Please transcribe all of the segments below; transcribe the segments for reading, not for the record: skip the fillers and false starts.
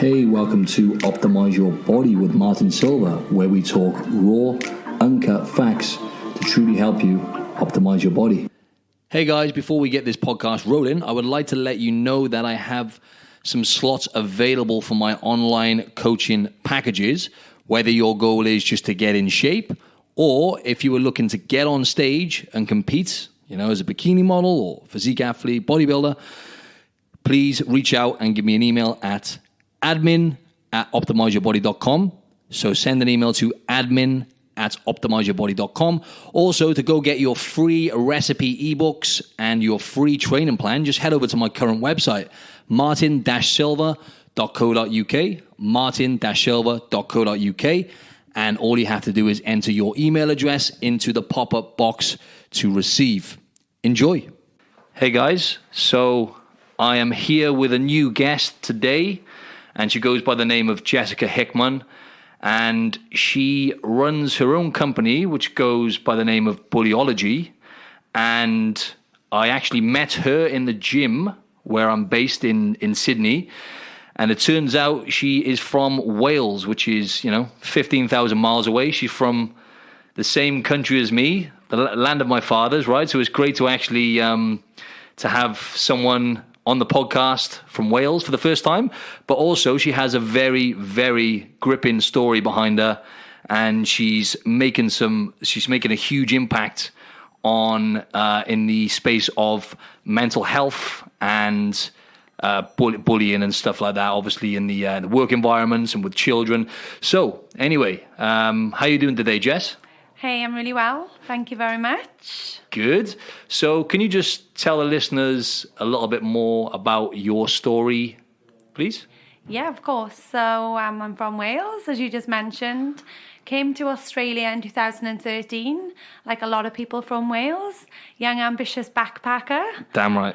Hey, welcome to Optimize Your Body with Martin Silva, where we talk raw, uncut facts to truly help you optimize your body. Hey guys, before we get this podcast rolling, I would like to let you know that I have some slots available for my online coaching packages, whether your goal is just to get in shape or if you were looking to get on stage and compete, as a bikini model or physique athlete, bodybuilder. Please reach out and give me an email at admin@optimizeyourbody.com. So send an email to admin@optimizeyourbody.com. Also, to go get your free recipe ebooks and your free training plan, just head over to my current website, martin-silva.co.uk, martin-silva.co.uk, and all you have to do is enter your email address into the pop-up box to receive. Enjoy. Hey guys, so I am here with a new guest today, and she goes by the name of Jessica Hickman, and she runs her own company, which goes by the name of Bullyology, and I actually met her in the gym where I'm based in Sydney, and it turns out she is from Wales, which is, 15,000 miles away. She's from the same country as me, the land of my fathers, right? So it's great to actually to have someone on the podcast from Wales for the first time, but also she has a very, very gripping story behind her, and she's making a huge impact on in the space of mental health and bullying and stuff like that, obviously in the work environments and with children. So anyway, how are you doing today, Jess? Hey, I'm really well. Thank you very much. Good. So can you just tell the listeners a little bit more about your story, please? Yeah, of course. So I'm from Wales, as you just mentioned. Came to Australia in 2013, like a lot of people from Wales. Young, ambitious backpacker. Damn right.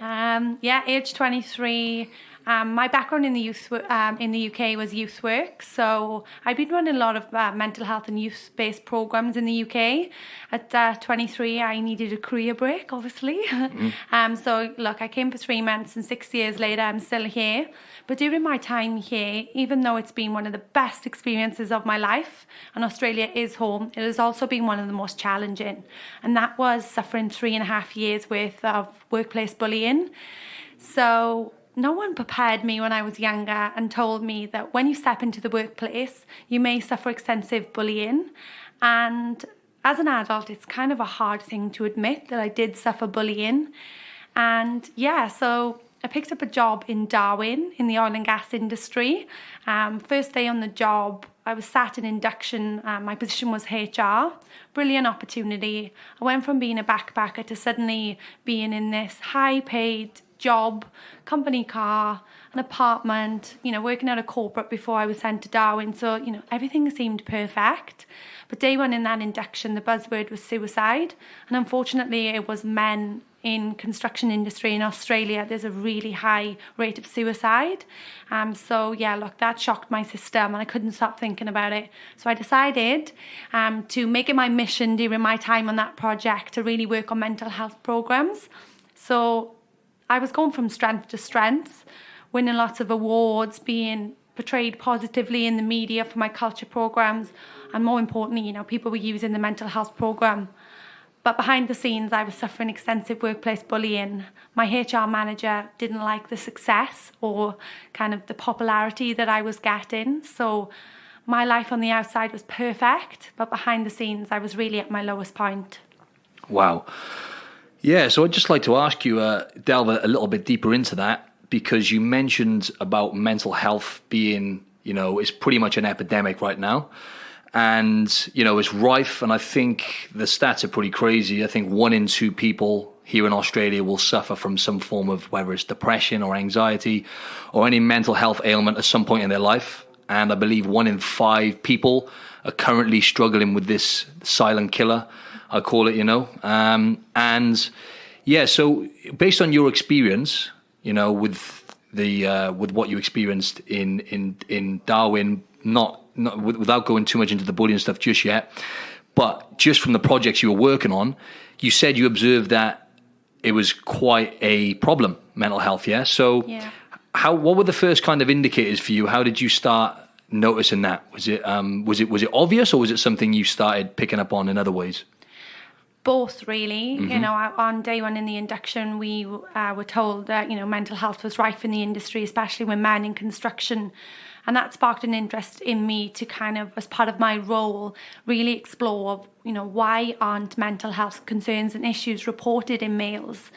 Age 23. My background in the UK was youth work, so I've been running a lot of mental health and youth-based programs in the UK. At 23, I needed a career break, obviously. So look, I came for 3 months, and 6 years later, I'm still here. But during my time here, even though it's been one of the best experiences of my life, and Australia is home, it has also been one of the most challenging. And that was suffering 3.5 years worth of workplace bullying. So no one prepared me when I was younger and told me that when you step into the workplace, you may suffer extensive bullying. And as an adult, it's kind of a hard thing to admit that I did suffer bullying. And so I picked up a job in Darwin in the oil and gas industry. First day on the job, I was sat in induction. My position was HR. Brilliant opportunity. I went from being a backpacker to suddenly being in this high-paid job, company car, an apartment, working at a corporate before I was sent to Darwin. So, everything seemed perfect. But day one in that induction, the buzzword was suicide. And unfortunately, it was men in construction industry in Australia. There's a really high rate of suicide. That shocked my system, and I couldn't stop thinking about it. So I decided to make it my mission during my time on that project to really work on mental health programs. So I was going from strength to strength, winning lots of awards, being portrayed positively in the media for my culture programs, and more importantly, people were using the mental health program. But behind the scenes, I was suffering extensive workplace bullying. My HR manager didn't like the success or kind of the popularity that I was getting. So my life on the outside was perfect, but behind the scenes, I was really at my lowest point. Wow. Yeah, so I'd just like to ask you, delve a little bit deeper into that, because you mentioned about mental health being, it's pretty much an epidemic right now. And, it's rife, and I think the stats are pretty crazy. I think 1 in 2 people here in Australia will suffer from some form of, whether it's depression or anxiety or any mental health ailment at some point in their life. And I believe 1 in 5 people are currently struggling with this silent killer, I call it, so based on your experience, with what you experienced in Darwin, not without going too much into the bullying stuff just yet, but just from the projects you were working on, you said you observed that it was quite a problem, mental health, yeah? So what were the first kind of indicators for you? How did you start noticing that? Was it obvious, or was it something you started picking up on in other ways? Both, really. You know, on day one in the induction, we were told that, you know, mental health was rife in the industry, especially with men in construction. And that sparked an interest in me to kind of, as part of my role, really explore, you know, why aren't mental health concerns and issues reported in males?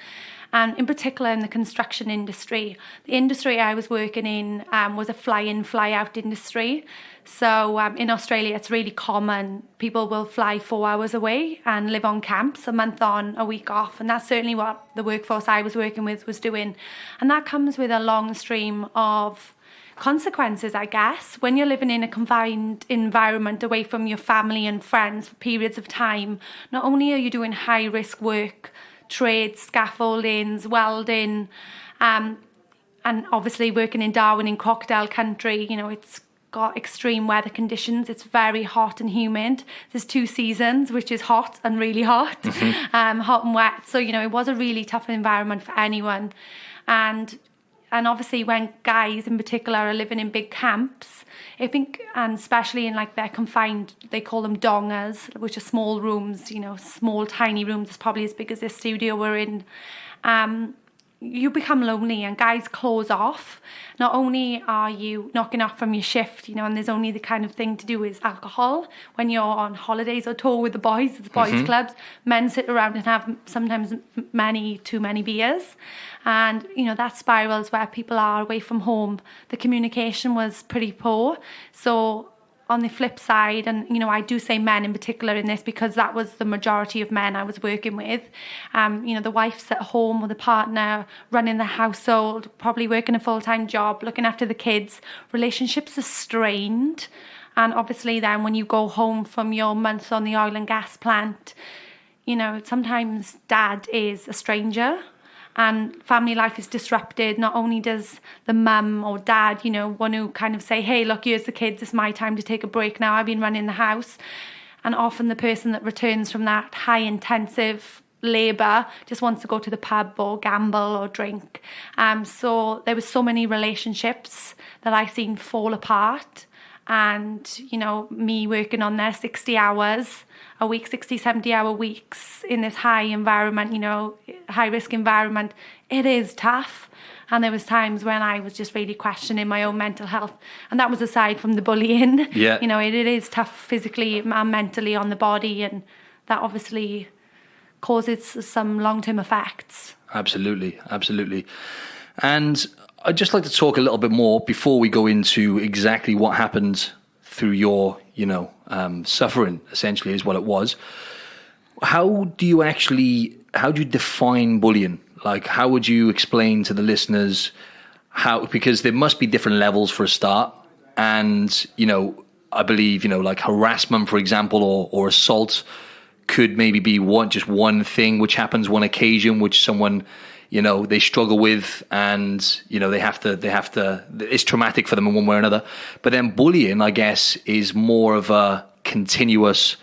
And in particular in the construction industry. The industry I was working in was a fly-in, fly-out industry. So in Australia, it's really common. People will fly 4 hours away and live on camps, a month on, a week off. And that's certainly what the workforce I was working with was doing. And that comes with a long stream of consequences, I guess. When you're living in a confined environment away from your family and friends for periods of time, not only are you doing high-risk work, trades, scaffoldings, welding, and obviously working in Darwin in crocodile country, you know, it's got extreme weather conditions. It's very hot and humid. There's 2 seasons, which is hot and really hot, hot and wet. So, you know, it was a really tough environment for anyone. And obviously when guys in particular are living in big camps, I think, and especially in like their confined, they call them dongas, which are small rooms, you know, small tiny rooms. It's probably as big as this studio we're in. You become lonely, and guys close off. Not only are you knocking off from your shift, you know, and there's only the kind of thing to do is alcohol. When you're on holidays or tour with the boys, it's boys clubs, men sit around and have sometimes too many beers. And, you know, that spirals where people are away from home. The communication was pretty poor. So on the flip side, and, you know, I do say men in particular in this because that was the majority of men I was working with. You know, the wife's at home with a partner, running the household, probably working a full-time job, looking after the kids. Relationships are strained. And obviously then when you go home from your month on the oil and gas plant, you know, sometimes dad is a stranger. And family life is disrupted. Not only does the mum or dad, you know, want to kind of say, hey, look, here's the kids, it's my time to take a break now, I've been running the house. And often the person that returns from that high intensive labour just wants to go to the pub or gamble or drink. So there was so many relationships that I seen fall apart. And, you know, me working on there 60 hours a week, 60, 70-hour weeks in this high environment, you know, high-risk environment, it is tough. And there was times when I was just really questioning my own mental health. And that was aside from the bullying. Yeah. You know, it is tough physically and mentally on the body. And that obviously causes some long-term effects. Absolutely, absolutely. And I'd just like to talk a little bit more before we go into exactly what happened through your, you know, suffering, essentially, is what it was. How do you define bullying? Like, how would you explain to the listeners because there must be different levels for a start. And, you know, I believe, you know, like harassment, for example, or assault could maybe be just one thing which happens one occasion, which someone, you know, they struggle with, and, you know, they have to, it's traumatic for them in one way or another. But then bullying, I guess, is more of a continuous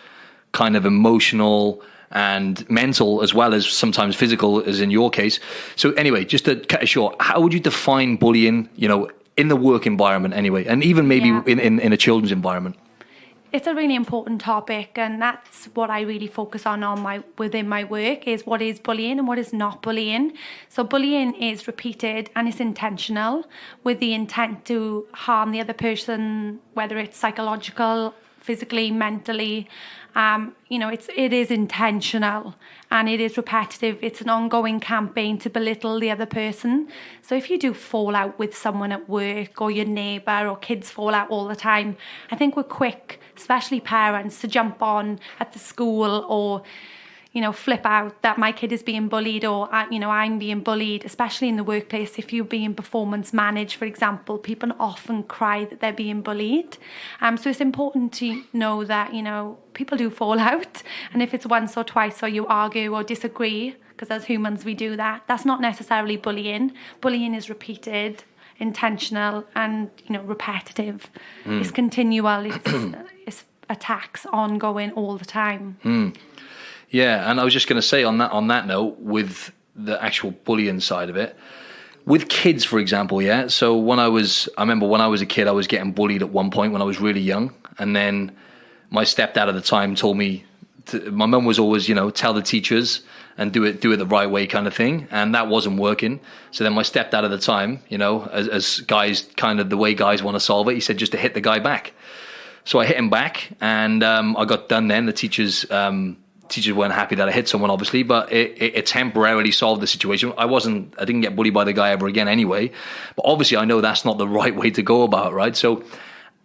kind of emotional and mental, as well as sometimes physical, as in your case. So anyway, just to cut it short, how would you define bullying, you know, in the work environment anyway, and even maybe in a children's environment? It's a really important topic, and that's what I really focus on within my work, is what is bullying and what is not bullying. So bullying is repeated and it's intentional with the intent to harm the other person, whether it's psychological, physically, mentally. You know, it is intentional and it is repetitive. It's an ongoing campaign to belittle the other person. So if you do fall out with someone at work, or your neighbour, or kids fall out all the time, I think we're quick, especially parents, to jump on at the school or, you know, flip out that my kid is being bullied, or, you know, I'm being bullied, especially in the workplace. If you're being performance managed, for example, people often cry that they're being bullied. So it's important to know that, you know, people do fall out. And if it's once or twice, or you argue or disagree, because as humans we do that, that's not necessarily bullying. Bullying is repeated, intentional, and, you know, repetitive. It's continual. It's attacks ongoing all the time. Yeah, and I was just going to say on that note, with the actual bullying side of it, with kids, for example, yeah. So I remember when I was a kid, I was getting bullied at one point when I was really young, and then my stepdad at the time told me. My mum was always, tell the teachers and do it the right way kind of thing, and that wasn't working. So then my stepdad at the time, as guys, kind of the way guys want to solve it, he said just to hit the guy back. So I hit him back, and I got done. Then the teachers weren't happy that I hit someone, obviously, but it temporarily solved the situation. I didn't get bullied by the guy ever again anyway. But obviously, I know that's not the right way to go about it, right? So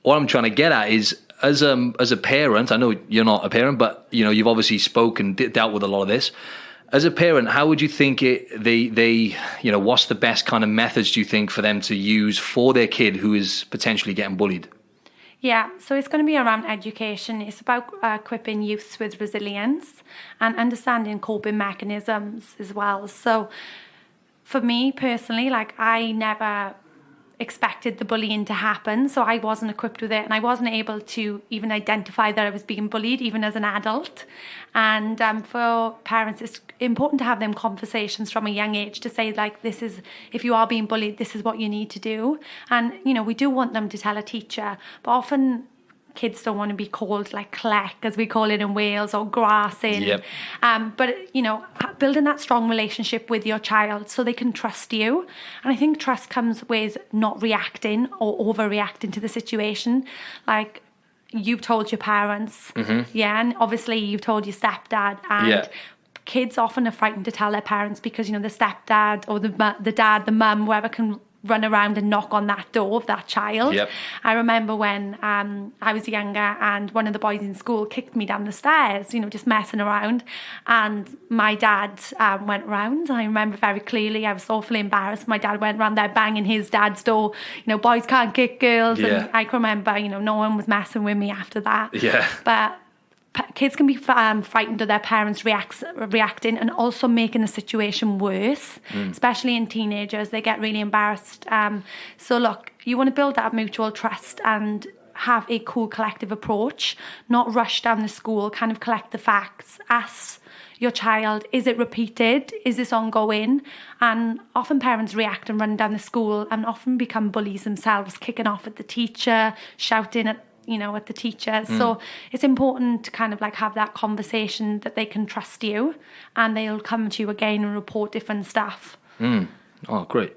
what I'm trying to get at is, as a parent, I know you're not a parent, but you've obviously spoken, dealt with a lot of this. As a parent, how would you think what's the best kind of methods do you think for them to use for their kid who is potentially getting bullied? Yeah, so it's going to be around education. It's about equipping youths with resilience and understanding coping mechanisms as well. So for me personally, I never expected the bullying to happen, so I wasn't equipped with it, and I wasn't able to even identify that I was being bullied even as an adult. And for parents, it's important to have them conversations from a young age to say, this is, if you are being bullied, this is what you need to do. And we do want them to tell a teacher, but often kids don't want to be called clec, as we call it in Wales, or grassing. Yep. But building that strong relationship with your child so they can trust you. And I think trust comes with not reacting or overreacting to the situation. You've told your parents, yeah, and obviously you've told your stepdad, and kids often are frightened to tell their parents because the stepdad or the dad, the mum, whoever can run around and knock on that door of that child. Yep. I remember when I was younger, and one of the boys in school kicked me down the stairs, just messing around, and my dad went round. I remember very clearly, I was awfully embarrassed. My dad went round there banging his dad's door, boys can't kick girls. Yeah. And I can remember, no one was messing with me after that. Yeah. But kids can be frightened of their parents reacting and also making the situation worse, especially in teenagers. They get really embarrassed. So look, you want to build that mutual trust and have a cool collective approach, not rush down the school, kind of collect the facts, ask your child, is it repeated? Is this ongoing? And often parents react and run down the school and often become bullies themselves, kicking off at the teacher, shouting at the teacher. So it's important to kind of have that conversation that they can trust you, and they'll come to you again and report different stuff. Oh, great.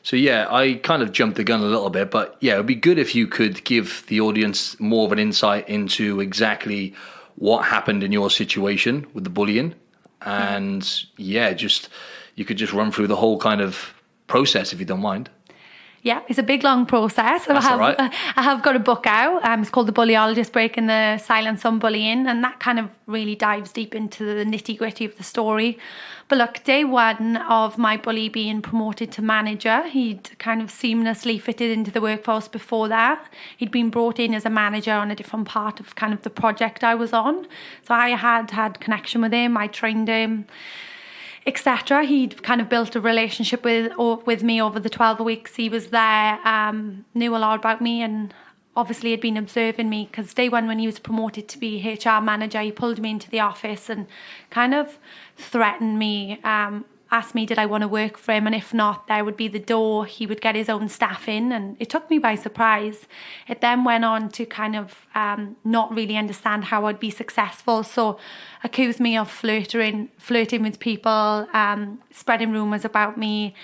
So yeah, I kind of jumped the gun a little bit, but yeah, it'd be good if you could give the audience more of an insight into exactly what happened in your situation with the bullying. And yeah, you could just run through the whole kind of process if you don't mind. Yeah, it's a big, long process. That's all right. I have got a book out. It's called The Bullyologist, Breaking the Silence on Bullying. And that kind of really dives deep into the nitty-gritty of the story. But look, day one of my bully being promoted to manager, he'd kind of seamlessly fitted into the workforce before that. He'd been brought in as a manager on a different part of kind of the project I was on. So I had connection with him. I trained him, etc. He'd kind of built a relationship with me over the 12 weeks he was there, knew a lot about me, and obviously had been observing me, because day one when he was promoted to be HR manager, he pulled me into the office and kind of threatened me, asked me did I want to work for him, and if not, there would be the door. He would get his own staff in, and it took me by surprise. It then went on to kind of not really understand how I'd be successful, so accused me of flirting with people, spreading rumours about me,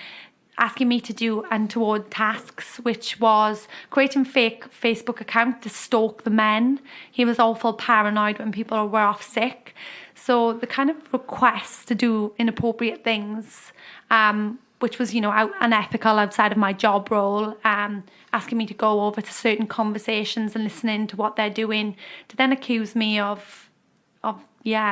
asking me to do untoward tasks, which was creating fake Facebook account to stalk the men. He was awful paranoid when people were off sick. So the kind of requests to do inappropriate things, which was, unethical outside of my job role, asking me to go over to certain conversations and listening to what they're doing, to then accuse me of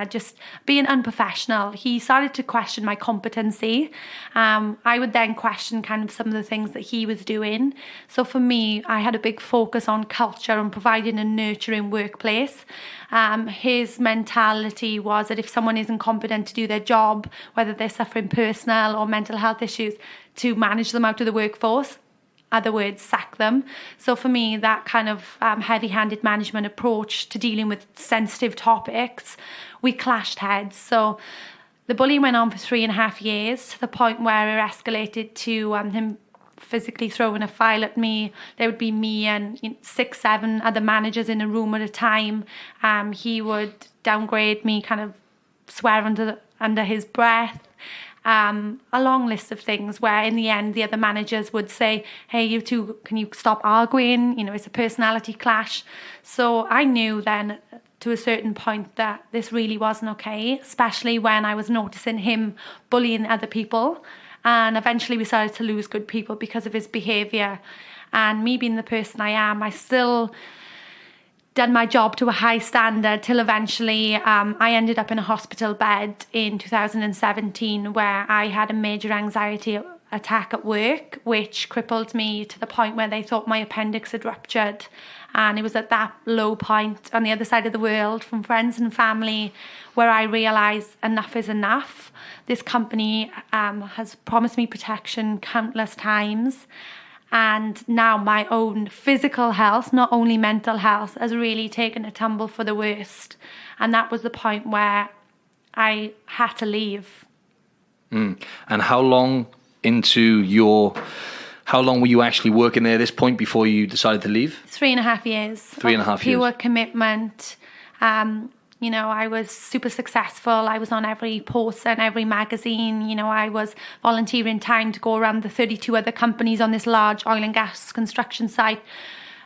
just being unprofessional. He started to question my competency. I would then question kind of some of the things that he was doing. So for me, I had a big focus on culture and providing a nurturing workplace. His mentality was that if someone isn't competent to do their job, whether they're suffering personal or mental health issues, to manage them out of the workforce. Other words, sack them. So for me, that kind of heavy-handed management approach to dealing with sensitive topics, we clashed heads. So the bullying went on for 3.5 years, to the point where it escalated to him physically throwing a file at me. There would be me and 6, 7 other managers in a room at a time. He would downgrade me, kind of swear under his breath. A long list of things where in the end the other managers would say, hey, you two, can you stop arguing? It's a personality clash. So I knew then to a certain point that this really wasn't okay, especially when I was noticing him bullying other people. And eventually we started to lose good people because of his behaviour. And me being the person I am, I still done my job to a high standard till eventually I ended up in a hospital bed in 2017 where I had a major anxiety attack at work, which crippled me to the point where they thought my appendix had ruptured. And it was at that low point on the other side of the world from friends and family where I realised enough is enough. This company has promised me protection countless times. And now my own physical health, not only mental health, has really taken a tumble for the worst. And that was the point where I had to leave. And how long were you actually working there at this point before you decided to leave? 3.5 years. 3.5 years. Pure commitment. I was super successful. I was on every poster and every magazine. I was volunteering time to go around the 32 other companies on this large oil and gas construction site,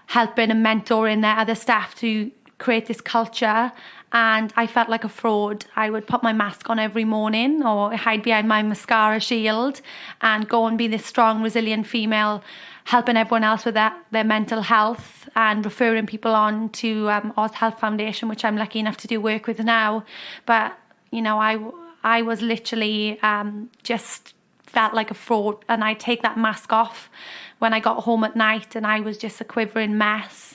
helping and mentoring their other staff to create this culture. And I felt like a fraud. I would put my mask on every morning or hide behind my mascara shield and go and be this strong, resilient female, helping everyone else with their mental health and referring people on to Oz Health Foundation, which I'm lucky enough to do work with now. But, I was literally just felt like a fraud, and I'd take that mask off when I got home at night and I was just a quivering mess.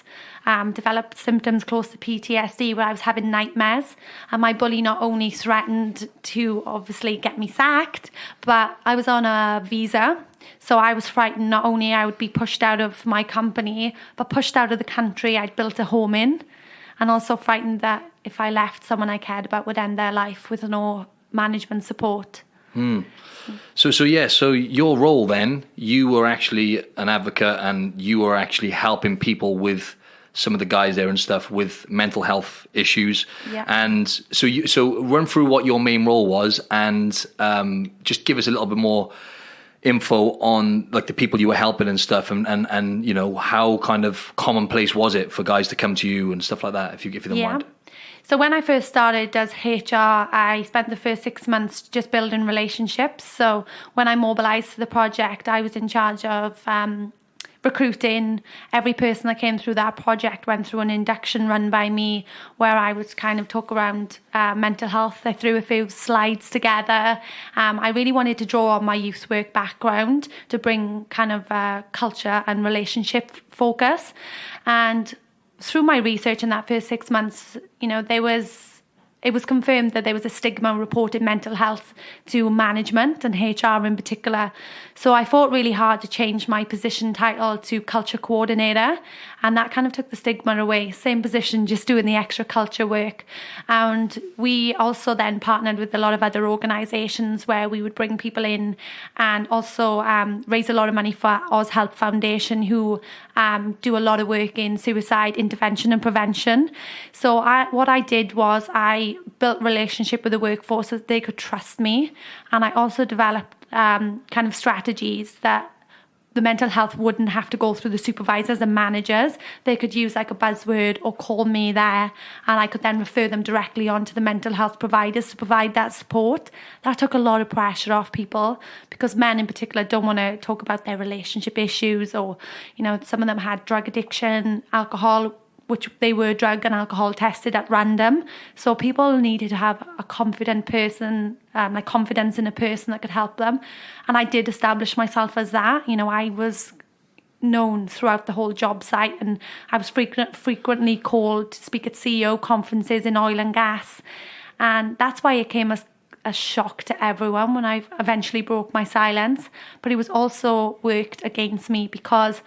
Developed symptoms close to PTSD where I was having nightmares, and my bully not only threatened to obviously get me sacked, but I was on a visa, so I was frightened not only I would be pushed out of my company but pushed out of the country I'd built a home in, and also frightened that if I left, someone I cared about would end their life with no management support. So your role then, you were actually an advocate and you were actually helping people with some of the guys there and stuff with mental health issues. Yeah. And so run through what your main role was and just give us a little bit more info on like the people you were helping and stuff and how kind of commonplace was it for guys to come to you and stuff like that, if you don't mind. So when I first started as HR, I spent the first 6 months just building relationships. So when I mobilised for the project, I was in charge of recruiting. Every person that came through that project went through an induction run by me where I would kind of talk around mental health. I threw a few slides together. I really wanted to draw on my youth work background to bring kind of culture and relationship focus. And through my research in that first 6 months, it was confirmed that there was a stigma reported mental health to management and HR in particular. So I fought really hard to change my position title to culture coordinator, and that kind of took the stigma away. Same position, just doing the extra culture work. And we also then partnered with a lot of other organisations where we would bring people in and also raise a lot of money for Oz Health Foundation, who do a lot of work in suicide intervention and prevention. So what I did was I built relationship with the workforce so that they could trust me, and I also developed kind of strategies that the mental health wouldn't have to go through the supervisors and managers. They could use like a buzzword or call me there, and I could then refer them directly on to the mental health providers to provide that support. That took a lot of pressure off people, because men in particular don't want to talk about their relationship issues, or some of them had drug addiction, alcohol, which they were drug and alcohol tested at random. So people needed to have a confident person, like confidence in a person that could help them. And I did establish myself as that. I was known throughout the whole job site, and I was frequently called to speak at CEO conferences in oil and gas. And that's why it came as a shock to everyone when I eventually broke my silence. But it was also worked against me, because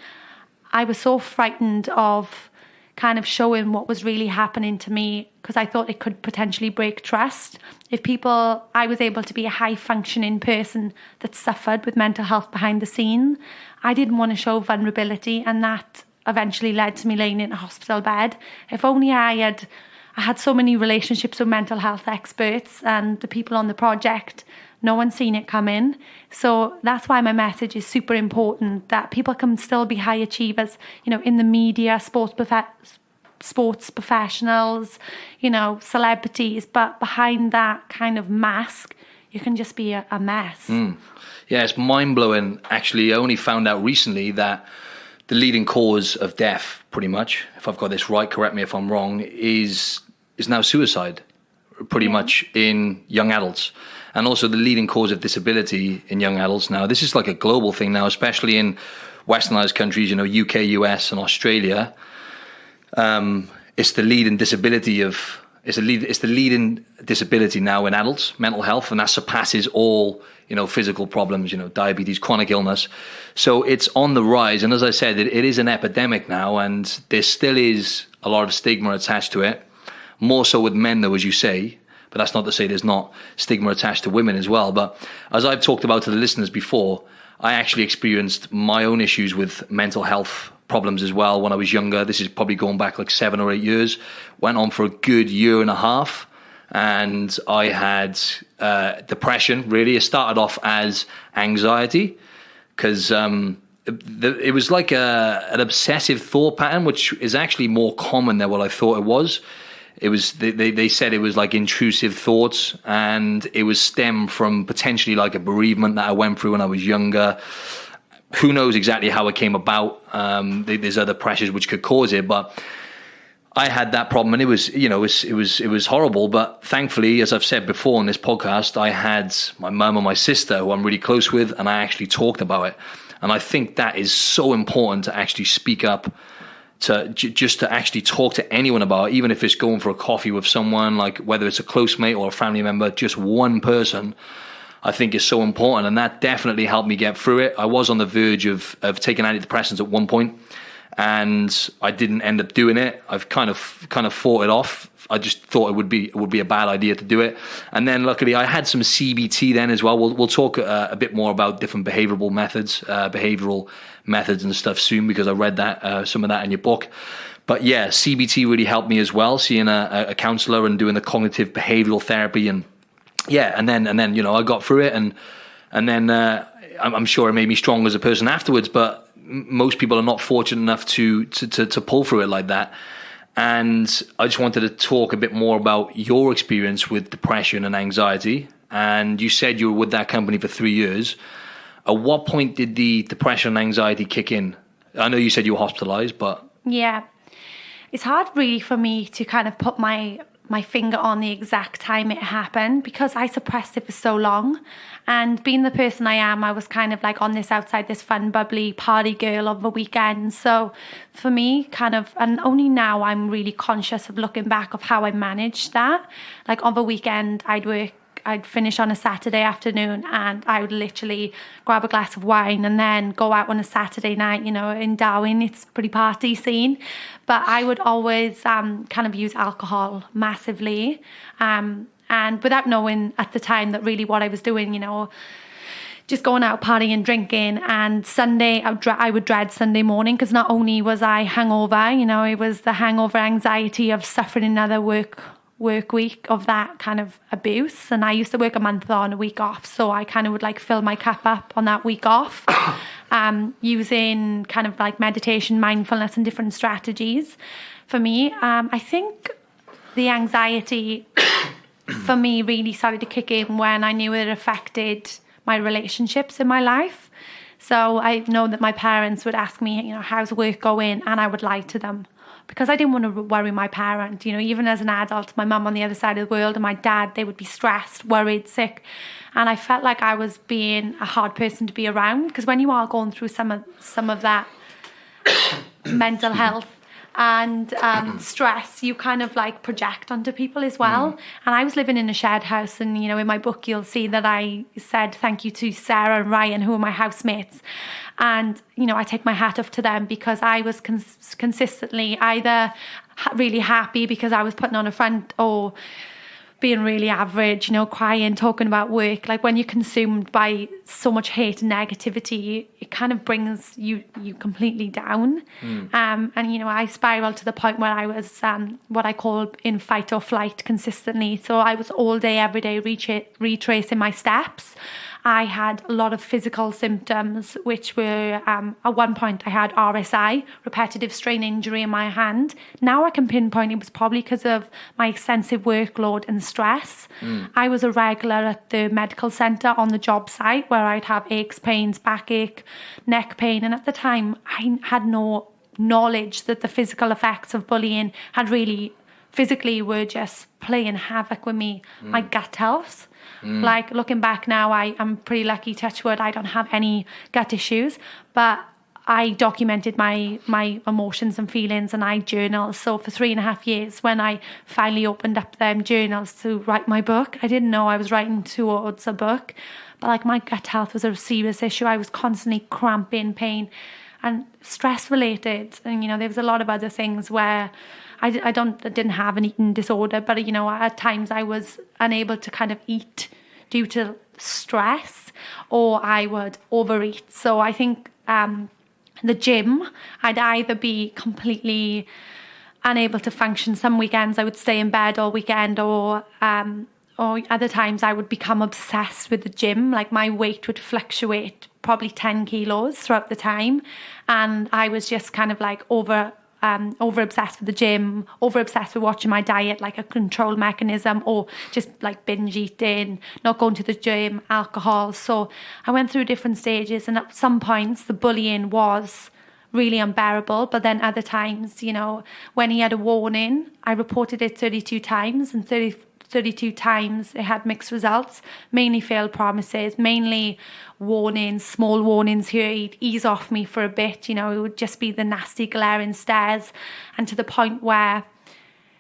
I was so frightened of kind of showing what was really happening to me, because I thought it could potentially break trust. I was able to be a high functioning person that suffered with mental health behind the scene. I didn't want to show vulnerability, and that eventually led to me laying in a hospital bed. If only I had so many relationships with mental health experts and the people on the project, no one's seen it come in. So that's why my message is super important, that people can still be high achievers, in the media, sports professionals, celebrities, but behind that kind of mask, you can just be a mess. Yeah, it's mind-blowing. Actually, I only found out recently that the leading cause of death, pretty much, if I've got this right, correct me if I'm wrong, is now suicide, pretty much in young adults. And also the leading cause of disability in young adults now. This is like a global thing now, especially in westernized countries, UK, US, and Australia. It's the leading disability now in adults, mental health, and that surpasses all, physical problems, diabetes, chronic illness. So it's on the rise. And as I said, it is an epidemic now, and there still is a lot of stigma attached to it, more so with men though, as you say. But that's not to say there's not stigma attached to women as well. But as I've talked about to the listeners before, I actually experienced my own issues with mental health problems as well when I was younger. This is probably going back like 7 or 8 years. Went on for a good year and a half. And I had depression, really. It started off as anxiety because it was like an obsessive thought pattern, which is actually more common than what I thought it was. It was they said it was like intrusive thoughts, and it was stemmed from potentially like a bereavement that I went through when I was younger. Who knows exactly how it came about? There's other pressures which could cause it, but I had that problem, and it was horrible. But thankfully, as I've said before on this podcast, I had my mum and my sister, who I'm really close with, and I actually talked about it. And I think that is so important to actually speak up, to actually talk to anyone about it, even if it's going for a coffee with someone, like whether it's a close mate or a family member, just one person, I think is so important. And that definitely helped me get through it. I was on the verge of taking antidepressants at one point, and I didn't end up doing it. I've kind of fought it off. I just thought it would be a bad idea to do it. And then luckily I had some CBT then as well. We'll talk a bit more about different behavioral methods and stuff soon, because I read that some of that in your book. But yeah, CBT really helped me as well, seeing a counselor and doing the cognitive behavioral therapy. And yeah, and then I got through it, and then I'm sure it made me stronger as a person afterwards. But most people are not fortunate enough to pull through it like that. And I just wanted to talk a bit more about your experience with depression and anxiety. And you said you were with that company for 3 years. At what point did the depression and anxiety kick in? I know you said you were hospitalized, but... Yeah. It's hard really for me to kind of put my finger on the exact time it happened, because I suppressed it for so long. And being the person I am, I was kind of like on this outside, this fun, bubbly party girl of the weekend. So for me, and only now I'm really conscious of looking back of how I managed that. Like on the weekend, I'd finish on a Saturday afternoon, and I would literally grab a glass of wine and then go out on a Saturday night, in Darwin. It's a pretty party scene. But I would always kind of use alcohol massively. And without knowing at the time that really what I was doing, just going out partying, drinking. And Sunday, I would dread Sunday morning, because not only was I hungover, it was the hangover anxiety of suffering another work week of that kind of abuse. And I used to work a month on, a week off, so I kind of would like fill my cup up on that week off, using kind of like meditation, mindfulness, and different strategies. For me, I think the anxiety for me really started to kick in when I knew it affected my relationships in my life. So I know that my parents would ask me, how's work going? And I would lie to them, because I didn't want to worry my parent. Even as an adult, my mum on the other side of the world and my dad, they would be stressed, worried, sick. And I felt like I was being a hard person to be around, because when you are going through some of that mental health, and stress, you kind of like project onto people as well. And I was living in a shared house, and you know, in my book you'll see that I said thank you to Sarah and Ryan, who are my housemates, and you know, I take my hat off to them because I was consistently either really happy because I was putting on a front, or being really average, you know, crying, talking about work. Like when you're consumed by so much hate and negativity, it kind of brings you completely down. And, you know, I spiraled to the point where I was what I call in fight or flight consistently. So I was all day, every day retracing my steps. I had a lot of physical symptoms, which were, at one point I had RSI, repetitive strain injury in my hand. Now I can pinpoint it was probably because of my extensive workload and stress. I was a regular at the medical centre on the job site where I'd have aches, pains, backache, neck pain. And at the time, I had no knowledge that the physical effects of bullying had really physically were just playing havoc with me, my gut health. Like looking back now, I'm pretty lucky, touch wood, I don't have any gut issues, but I documented my emotions and feelings, and I journaled. So for 3.5 years, when I finally opened up them journals to write my book, I didn't know I was writing towards a book, but like my gut health was a serious issue. I was constantly cramping, pain, and stress related. And you know, there was a lot of other things where I didn't have an eating disorder, but you know, at times I was unable to kind of eat due to stress, or I would overeat. So I think the gym, I'd either be completely unable to function. Some weekends I would stay in bed all weekend, or other times I would become obsessed with the gym. Like my weight would fluctuate probably 10 kilos throughout the time, and I was just kind of like over obsessed with the gym, over obsessed with watching my diet like a control mechanism, or just like binge eating, not going to the gym, alcohol. So I went through different stages, and at some points the bullying was really unbearable, but then other times, you know, when he had a warning, I reported it 32 times, and 32 times it had mixed results, mainly failed promises, mainly warnings, small warnings here. He'd ease off me for a bit, you know, it would just be the nasty glaring stares, and to the point where,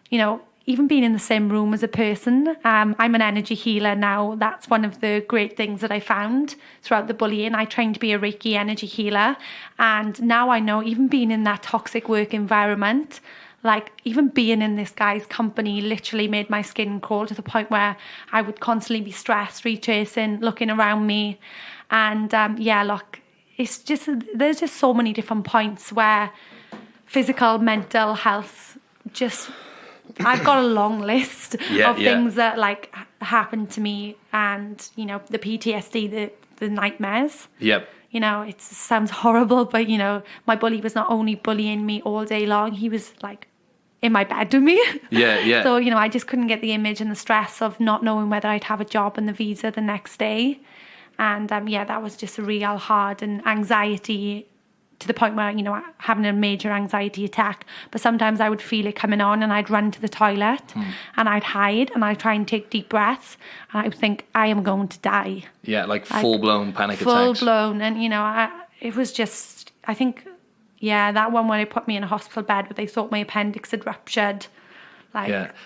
you know, even being in the same room as a person, I'm an energy healer now. That's one of the great things that I found throughout the bullying. I trained to be a Reiki energy healer, and now I know even being in that toxic work environment, like even being in this guy's company literally made my skin crawl, to the point where I would constantly be stressed, retracing, looking around me. And look, it's just, there's just so many different points where physical, mental health, just, I've got a long list of things that like happened to me, and, you know, the PTSD, the nightmares. Yep. You know, it sounds horrible, but, you know, my bully was not only bullying me all day long, he was like in my bed with me. Yeah. So, you know, I just couldn't get the image and the stress of not knowing whether I'd have a job and the visa the next day. And that was just real hard, and anxiety to the point where, you know, having a major anxiety attack. But sometimes I would feel it coming on, and I'd run to the toilet and I'd hide, and I'd try and take deep breaths, and I would think, I am going to die. Yeah, like full-blown panic attacks. Full-blown. And, you know, it was just, I think, that one where they put me in a hospital bed, but they thought my appendix had ruptured.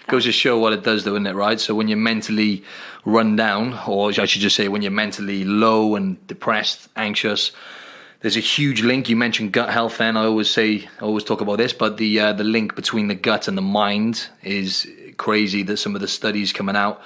Goes to show what it does though, isn't it, right? So when you're mentally run down, or I should just say when you're mentally low and depressed, anxious, there's a huge link. You mentioned gut health then. I always talk about this, but the link between the gut and the mind is crazy. That some of the studies coming out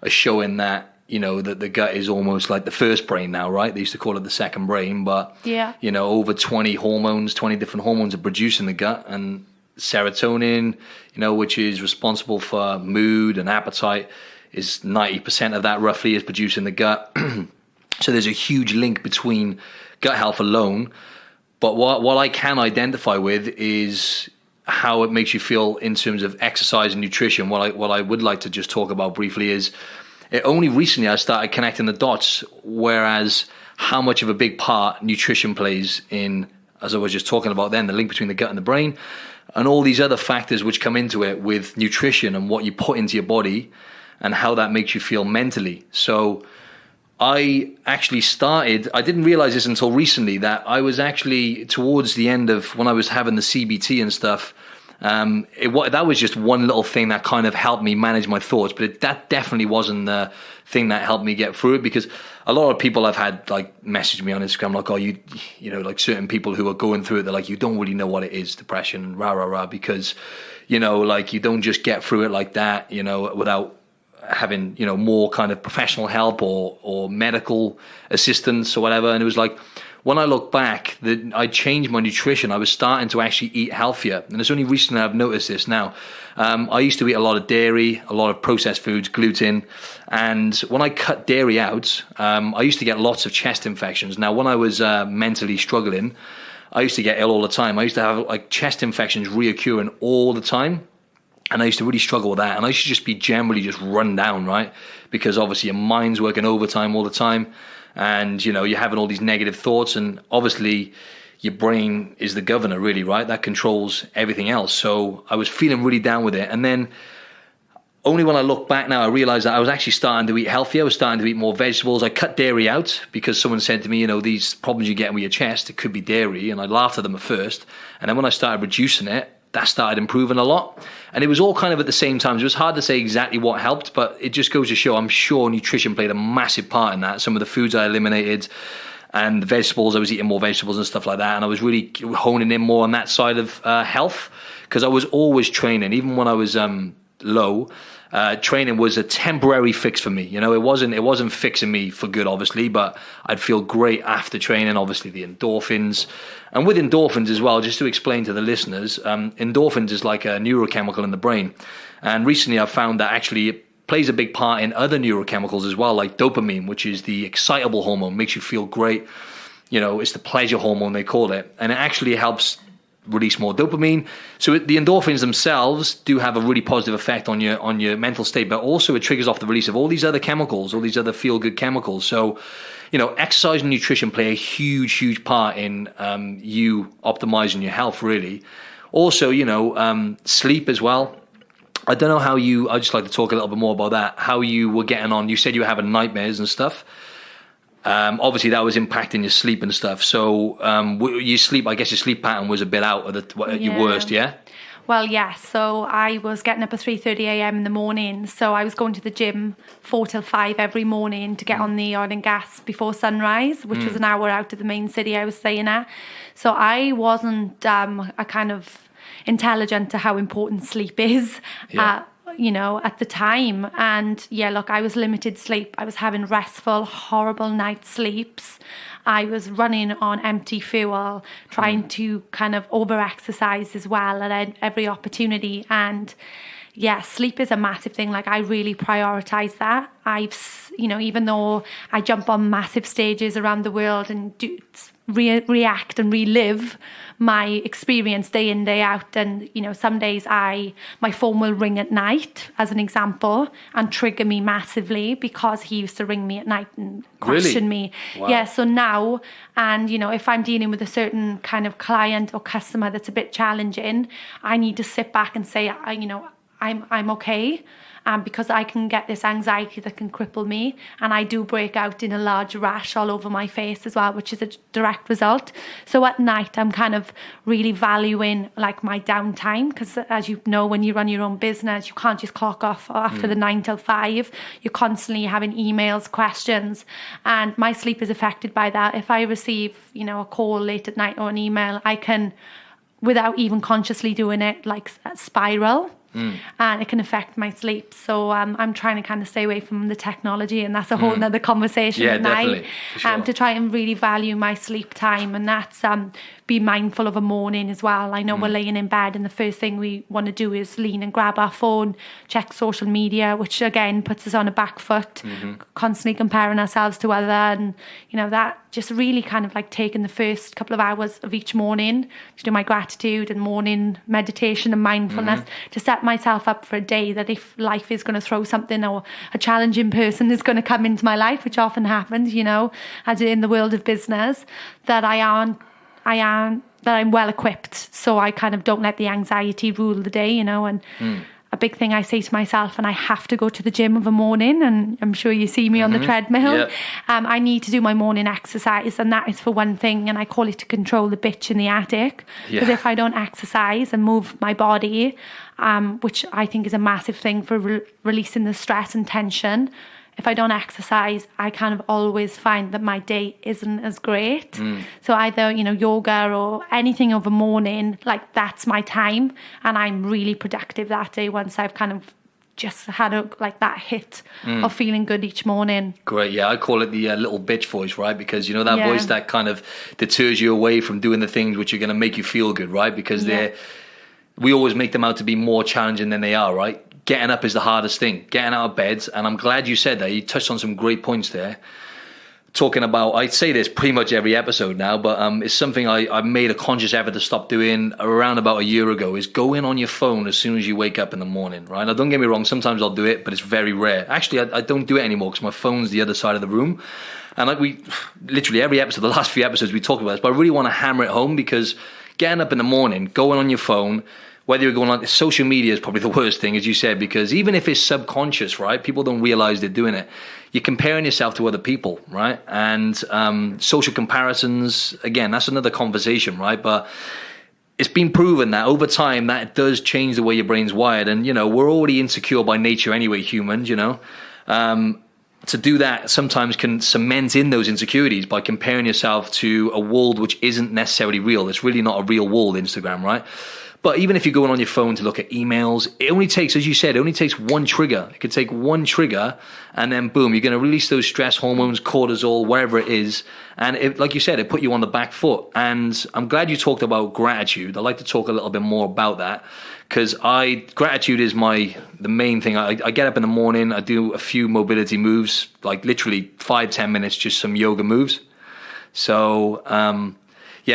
are showing that, you know, that the gut is almost like the first brain now, right? They used to call it the second brain, but, you know, over 20 different hormones are produced in the gut, and serotonin, you know, which is responsible for mood and appetite, is 90% of that roughly is produced in the gut. So there's a huge link between gut health alone. But what I can identify with is how it makes you feel in terms of exercise and nutrition. What I would like to just talk about briefly is only recently I started connecting the dots, whereas how much of a big part nutrition plays in, as I was just talking about then, the link between the gut and the brain, and all these other factors which come into it with nutrition and what you put into your body and how that makes you feel mentally. So I actually I didn't realize this until recently, that I was actually towards the end of when I was having the CBT and stuff, That was just one little thing that kind of helped me manage my thoughts, but that definitely wasn't the thing that helped me get through it, because a lot of people I've had like message me on Instagram like, oh, you know, like certain people who are going through it, they're like, you don't really know what it is, depression, because, you know, like you don't just get through it like that, you know, without having, you know, more kind of professional help or medical assistance or whatever. And it was like, when I look back, I changed my nutrition. I was starting to actually eat healthier. And it's only recently I've noticed this now. I used to eat a lot of dairy, a lot of processed foods, gluten. And when I cut dairy out, I used to get lots of chest infections. Now, when I was mentally struggling, I used to get ill all the time. I used to have like chest infections reoccurring all the time. And I used to really struggle with that. And I used to just be generally just run down, right? Because obviously your mind's working overtime all the time. And, you know, you're having all these negative thoughts, and obviously your brain is the governor, really, right? That controls everything else. So I was feeling really down with it. And then only when I look back now, I realized that I was actually starting to eat healthier. I was starting to eat more vegetables. I cut dairy out because someone said to me, you know, these problems you get with your chest, it could be dairy. And I laughed at them at first. And then when I started reducing it, that started improving a lot. And it was all kind of at the same time. So it was hard to say exactly what helped, but it just goes to show, I'm sure nutrition played a massive part in that. Some of the foods I eliminated and the vegetables, I was eating more vegetables and stuff like that. And I was really honing in more on that side of health, because I was always training. Even when I was low, training was a temporary fix for me. You know, it wasn't fixing me for good, obviously, but I'd feel great after training, obviously the endorphins. And with endorphins as well, just to explain to the listeners, endorphins is like a neurochemical in the brain. And recently I've found that actually it plays a big part in other neurochemicals as well, like dopamine, which is the excitable hormone, makes you feel great. You know, it's the pleasure hormone, they call it. And it actually helps release more dopamine. So the endorphins themselves do have a really positive effect on your mental state, but also it triggers off the release of all these other chemicals, all these other feel-good chemicals. So, you know, exercise and nutrition play a huge part in you optimizing your health, really. Also, you know, sleep as well. I don't know how I'd just like to talk a little bit more about that, how you were getting on. You said you were having nightmares and stuff. Obviously that was impacting your sleep and stuff. So your sleep, I guess your sleep pattern was a bit out of your worst, yeah? Well, yeah. So I was getting up at 3:30 a.m. in the morning. So I was going to the gym 4 till 5 every morning to get on the oil and gas before sunrise, which was an hour out of the main city I was staying at. So I wasn't a kind of intelligent to how important sleep is. Yeah. You know, at the time. And yeah, look, I was limited sleep. I was having restful, horrible night sleeps. I was running on empty fuel, trying to kind of over-exercise as well at every opportunity. And yeah, sleep is a massive thing. Like, I really prioritize that. You know, even though I jump on massive stages around the world and react and relive my experience day in, day out. And, you know, some days my phone will ring at night, as an example, and trigger me massively, because he used to ring me at night and question me. Wow. Yeah, so now, and, you know, if I'm dealing with a certain kind of client or customer that's a bit challenging, I need to sit back and say, you know, I'm okay. Because I can get this anxiety that can cripple me, and I do break out in a large rash all over my face as well, which is a direct result. So at night, I'm kind of really valuing like my downtime, because as you know, when you run your own business, you can't just clock off after the 9 till 5. You're constantly having emails, questions, and my sleep is affected by that. If I receive, you know, a call late at night or an email, I can, without even consciously doing it, like spiral. And it can affect my sleep. So I'm trying to kind of stay away from the technology, and that's a whole nother conversation at night. Sure. To try and really value my sleep time, and that's be mindful of a morning as well. I know we're laying in bed and the first thing we want to do is lean and grab our phone, check social media, which again puts us on a back foot, constantly comparing ourselves to other, and you know, that just really kind of like taking the first couple of hours of each morning to do my gratitude and morning meditation and mindfulness to set myself up for a day, that if life is going to throw something, or a challenging person is going to come into my life, which often happens, you know, as in the world of business, that I'm well equipped, so I kind of don't let the anxiety rule the day, you know. And a big thing I say to myself, and I have to go to the gym of a morning, and I'm sure you see me on the treadmill. Yep. I need to do my morning exercise, and that is for one thing, and I call it to control the bitch in the attic. Because if I don't exercise and move my body, which I think is a massive thing for releasing the stress and tension, if I don't exercise, I kind of always find that my day isn't as great. So either, yoga or anything of a morning, like that's my time, and I'm really productive that day once I've kind of just had that hit of feeling good each morning. Great, yeah, I call it the little bitch voice, right? Because that voice that kind of deters you away from doing the things which are going to make you feel good, right? Because we always make them out to be more challenging than they are, right? Getting up is the hardest thing, getting out of bed. And I'm glad you said that. You touched on some great points there. Talking about, I say this pretty much every episode now, but it's something I made a conscious effort to stop doing around about a year ago, is go in on your phone as soon as you wake up in the morning, right? Now, don't get me wrong, sometimes I'll do it, but it's very rare. Actually, I don't do it anymore because my phone's the other side of the room. And we literally every episode, the last few episodes, we talk about this, but I really want to hammer it home, because getting up in the morning, going on your phone, whether you're going on, social media is probably the worst thing, as you said, because even if it's subconscious, right, people don't realize they're doing it. You're comparing yourself to other people, right? And social comparisons, again, that's another conversation, right? But it's been proven that over time that it does change the way your brain's wired. And, we're already insecure by nature anyway, humans, to do that sometimes can cement in those insecurities by comparing yourself to a world which isn't necessarily real. It's really not a real world, Instagram, right? But even if you're going on your phone to look at emails, it only takes, as you said, one trigger. It could take one trigger, and then boom, you're going to release those stress hormones, cortisol, whatever it is. And it, like you said, it put you on the back foot. And I'm glad you talked about gratitude. I'd like to talk a little bit more about that, because gratitude is the main thing. I get up in the morning, I do a few mobility moves, like literally 5-10 minutes, just some yoga moves. So,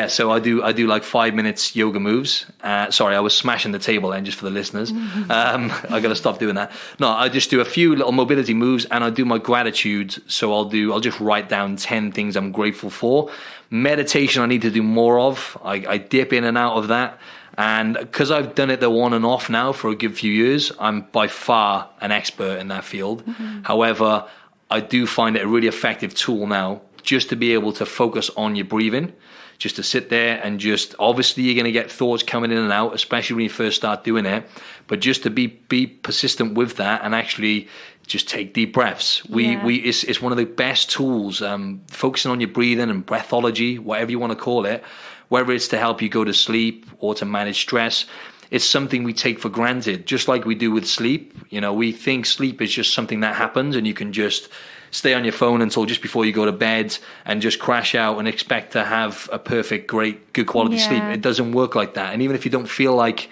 so I do like 5 minutes yoga moves. Sorry, I was smashing the table then, just for the listeners. I got to stop doing that. No, I just do a few little mobility moves, and I do my gratitude. So I'll just write down 10 things I'm grateful for. Meditation, I need to do more of. I dip in and out of that. And because I've done it the on and off now for a good few years, I'm by far an expert in that field. However, I do find it a really effective tool now, just to be able to focus on your breathing, just to sit there and just, obviously you're going to get thoughts coming in and out, especially when you first start doing it, but just to be persistent with that and actually just take deep breaths. It's one of the best tools, focusing on your breathing and breathology, whatever you want to call it, whether it's to help you go to sleep or to manage stress. It's something we take for granted, just like we do with sleep. We think sleep is just something that happens and you can just stay on your phone until just before you go to bed and just crash out and expect to have a perfect, great, good quality sleep. It doesn't work like that. And even if you don't feel like,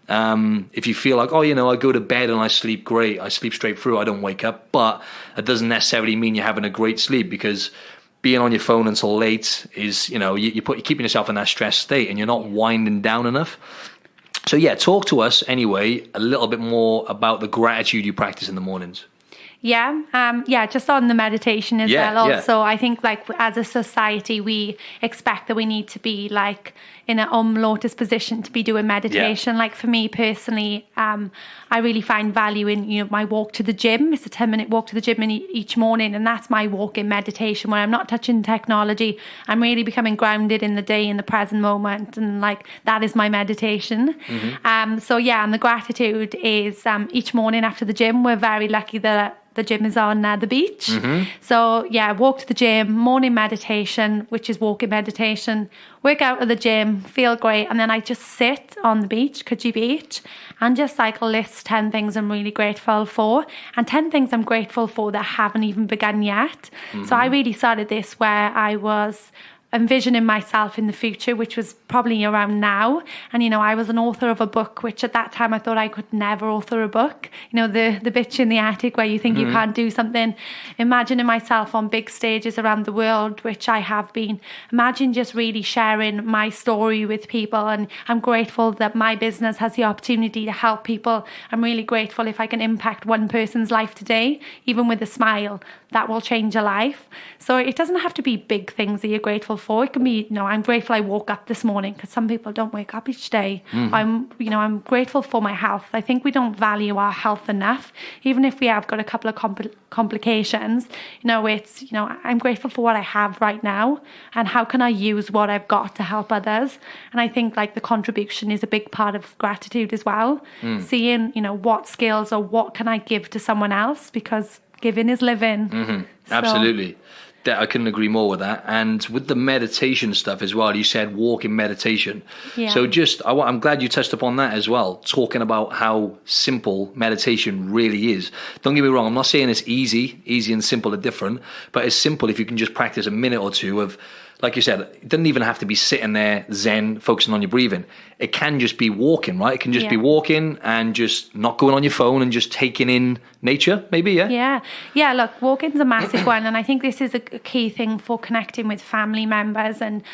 if you feel like, I go to bed and I sleep great, I sleep straight through, I don't wake up, but it doesn't necessarily mean you're having a great sleep, because being on your phone until late is, you're keeping yourself in that stress state and you're not winding down enough. So talk to us anyway a little bit more about the gratitude you practice in the mornings. Just on the meditation as well. Also, I think as a society, we expect that we need to be in an lotus position to be doing meditation. Like for me personally, I really find value in my walk to the gym. It's a 10-minute walk to the gym each morning, and that's my walk in meditation, where I'm not touching technology. I'm really becoming grounded in the day, in the present moment, and that is my meditation. And the gratitude is each morning after the gym. We're very lucky that the gym is on the beach. So walk to the gym, morning meditation, which is walking meditation, work out of the gym, feel great, and then I just sit on the beach, Coogee Beach, and just list 10 things I'm really grateful for, and 10 things I'm grateful for that haven't even begun yet. So I really started this where I was envisioning myself in the future, which was probably around now. And, I was an author of a book, which at that time I thought I could never author a book. The bitch in the attic where you think you can't do something. Imagining myself on big stages around the world, which I have been. Imagine just really sharing my story with people. And I'm grateful that my business has the opportunity to help people. I'm really grateful if I can impact one person's life today, even with a smile. That will change a life. So it doesn't have to be big things that you're grateful for. It can be, I'm grateful I woke up this morning, because some people don't wake up each day. I'm grateful for my health. I think we don't value our health enough, even if we have got a couple of complications. I'm grateful for what I have right now, and how can I use what I've got to help others. And I think like the contribution is a big part of gratitude as well. Seeing, what skills or what can I give to someone else, because giving is living. So, absolutely. I couldn't agree more with that. And with the meditation stuff as well, you said walking meditation. Yeah. So I'm glad you touched upon that as well, talking about how simple meditation really is. Don't get me wrong, I'm not saying it's easy and simple are different, but it's simple if you can just practice a minute or two of, like you said, it doesn't even have to be sitting there zen, focusing on your breathing. It can just be walking, right? It can just be walking and just not going on your phone and just taking in nature, maybe, yeah? Yeah, look, walking's a massive one. And I think this is a key thing for connecting with family members and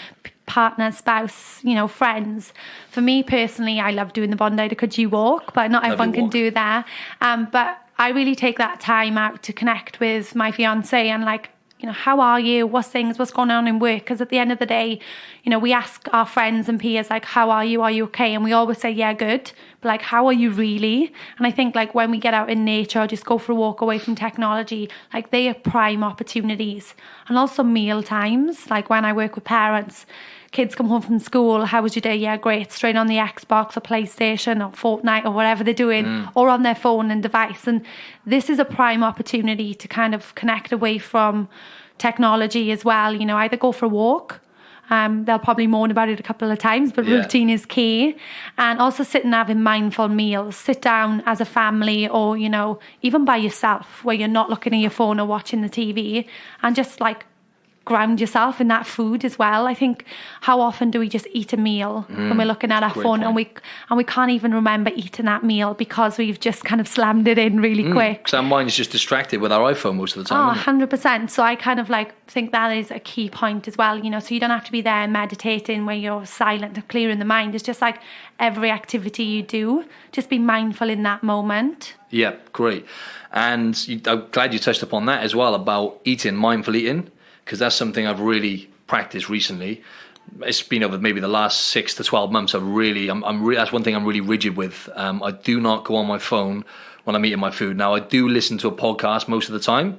partner, spouse, friends. For me personally, I love doing the Bondi to Coogee walk, but not everyone can do that. But I really take that time out to connect with my fiance and like, how are you? What's going on in work? Because at the end of the day, we ask our friends and peers, like, how are you? Are you okay? And we always say, yeah, good. But like, how are you really? And I think like when we get out in nature or just go for a walk away from technology, like they are prime opportunities. And also meal times, like when I work with parents, kids come home from school, how was your day? Yeah, great. Straight on the Xbox or PlayStation or Fortnite or whatever they're doing, or on their phone and device. And this is a prime opportunity to kind of connect away from technology as well. Either go for a walk. They'll probably moan about it a couple of times, but routine is key. And also sit and having mindful meals. Sit down as a family or, even by yourself where you're not looking at your phone or watching the TV, and just like ground yourself in that food as well. I think how often do we just eat a meal when we're looking at our phone and we can't even remember eating that meal because we've just kind of slammed it in really quick. So our mind's just distracted with our iPhone most of the time. 100%. So I kind of like think that is a key point as well, so you don't have to be there meditating where you're silent and clearing the mind. It's just like every activity you do, just be mindful in that moment. Yeah, great. And I'm glad you touched upon that as well about mindful eating. Because that's something I've really practiced recently. It's been over maybe the last 6 to 12 months. That's one thing I'm really rigid with. I do not go on my phone when I'm eating my food. Now I do listen to a podcast most of the time,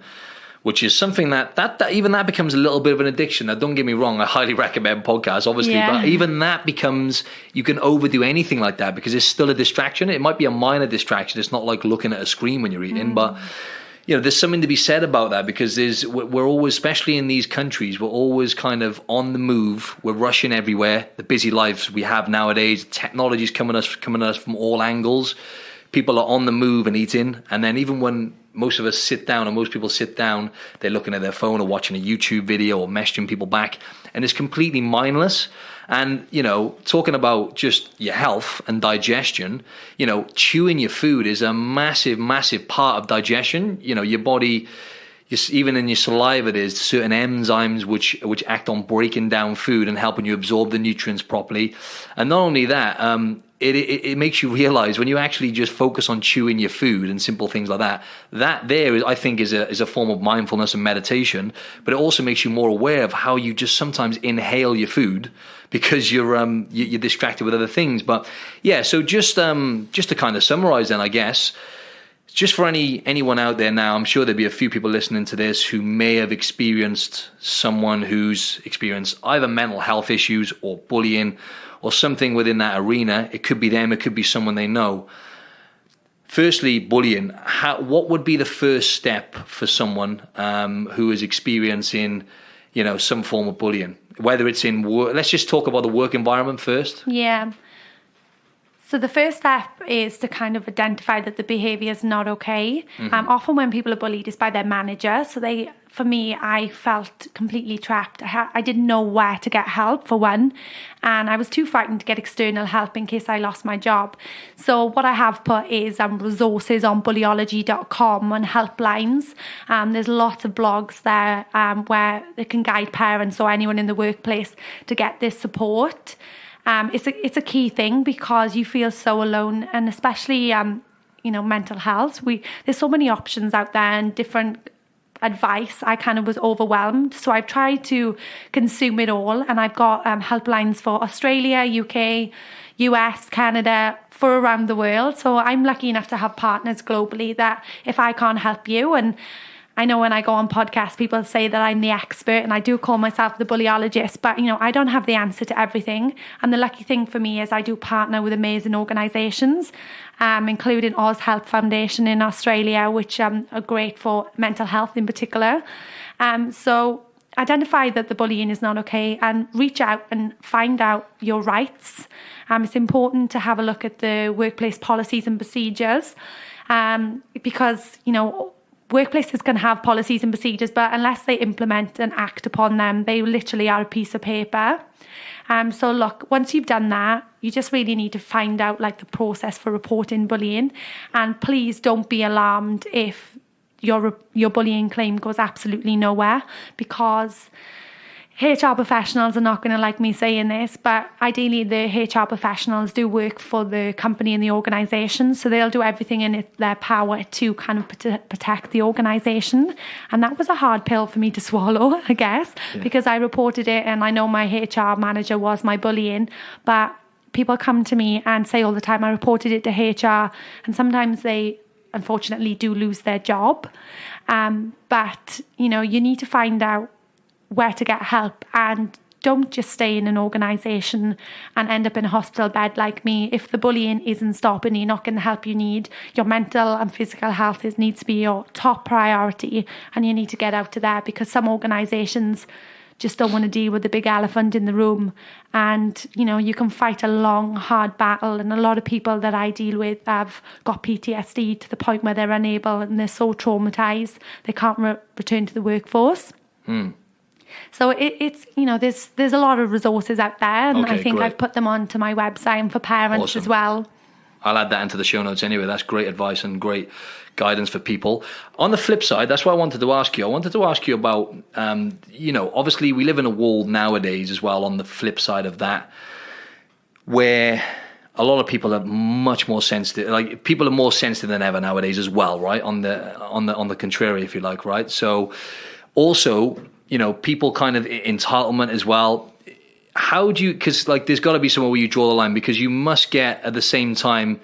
which is something that even that becomes a little bit of an addiction. Now don't get me wrong, I highly recommend podcasts, obviously, but even that becomes, you can overdo anything like that because it's still a distraction. It might be a minor distraction. It's not like looking at a screen when you're eating, but there's something to be said about that because we're always, especially in these countries, we're always kind of on the move. We're rushing everywhere. The busy lives we have nowadays, technology's coming at us from all angles. People are on the move and eating. And then even when most of us sit down, or most people sit down, they're looking at their phone or watching a YouTube video or messaging people back. And it's completely mindless. And, talking about just your health and digestion, chewing your food is a massive, massive part of digestion. Your body, even in your saliva, there's certain enzymes which act on breaking down food and helping you absorb the nutrients properly. And not only that, it makes you realize when you actually just focus on chewing your food and simple things like that there is, I think, is a form of mindfulness and meditation. But it also makes you more aware of how you just sometimes inhale your food because you're distracted with other things. But yeah, so just to kind of summarize then, I guess, just for anyone out there now, I'm sure there'll be a few people listening to this who may have experienced someone who's experienced either mental health issues or bullying or something within that arena. It could be them, it could be someone they know. Firstly, bullying. What would be the first step for someone who is experiencing, some form of bullying? Whether it's in work, let's just talk about the work environment first. Yeah. So the first step is to kind of identify that the behaviour is not okay. Often when people are bullied, it's by their manager. So for me, I felt completely trapped. I didn't know where to get help, for one. And I was too frightened to get external help in case I lost my job. So what I have put is resources on bulliology.com on helplines. There's lots of blogs there where they can guide parents or anyone in the workplace to get this support. It's a key thing because you feel so alone, and especially mental health. There's so many options out there and different advice, I kind of was overwhelmed. So I've tried to consume it all, and I've got helplines for Australia, UK, US, Canada, for around the world. So I'm lucky enough to have partners globally that if I can't help you, and I know when I go on podcasts, people say that I'm the expert, and I do call myself the bullyologist, but I don't have the answer to everything. And the lucky thing for me is I do partner with amazing organisations, including Oz Health Foundation in Australia, which are great for mental health in particular. So identify that the bullying is not okay and reach out and find out your rights. It's important to have a look at the workplace policies and procedures, because, workplaces can have policies and procedures, but unless they implement and act upon them, they literally are a piece of paper. So look, once you've done that, you just really need to find out the process for reporting bullying. And please don't be alarmed if your bullying claim goes absolutely nowhere, because HR professionals are not going to like me saying this, but ideally the HR professionals do work for the company and the organisation, so they'll do everything in their power to kind of protect the organisation. And that was a hard pill for me to swallow, I guess, because I reported it, and I know my HR manager was my bullying, but people come to me and say all the time, I reported it to HR, and sometimes they unfortunately do lose their job. But you need to find out where to get help, and don't just stay in an organisation and end up in a hospital bed like me. If the bullying isn't stopping, you're not getting the help you need. Your mental and physical health needs to be your top priority, and you need to get out of there, because some organisations just don't want to deal with the big elephant in the room. And you can fight a long, hard battle, and a lot of people that I deal with have got PTSD to the point where they're unable, and they're so traumatised they can't return to the workforce. So it's there's a lot of resources out there, and I think great. I've put them onto my website and for parents as well. I'll add that into the show notes anyway. That's great advice and great guidance for people. On the flip side, that's what I wanted to ask you. I wanted to ask you about, obviously we live in a world nowadays as well, on the flip side of that, where a lot of people are much more sensitive. People are more sensitive than ever nowadays as well, right? On the contrary, if you like, right? So also, people kind of entitlement as well. How do you, because there's got to be somewhere where you draw the line, because you must get at the same time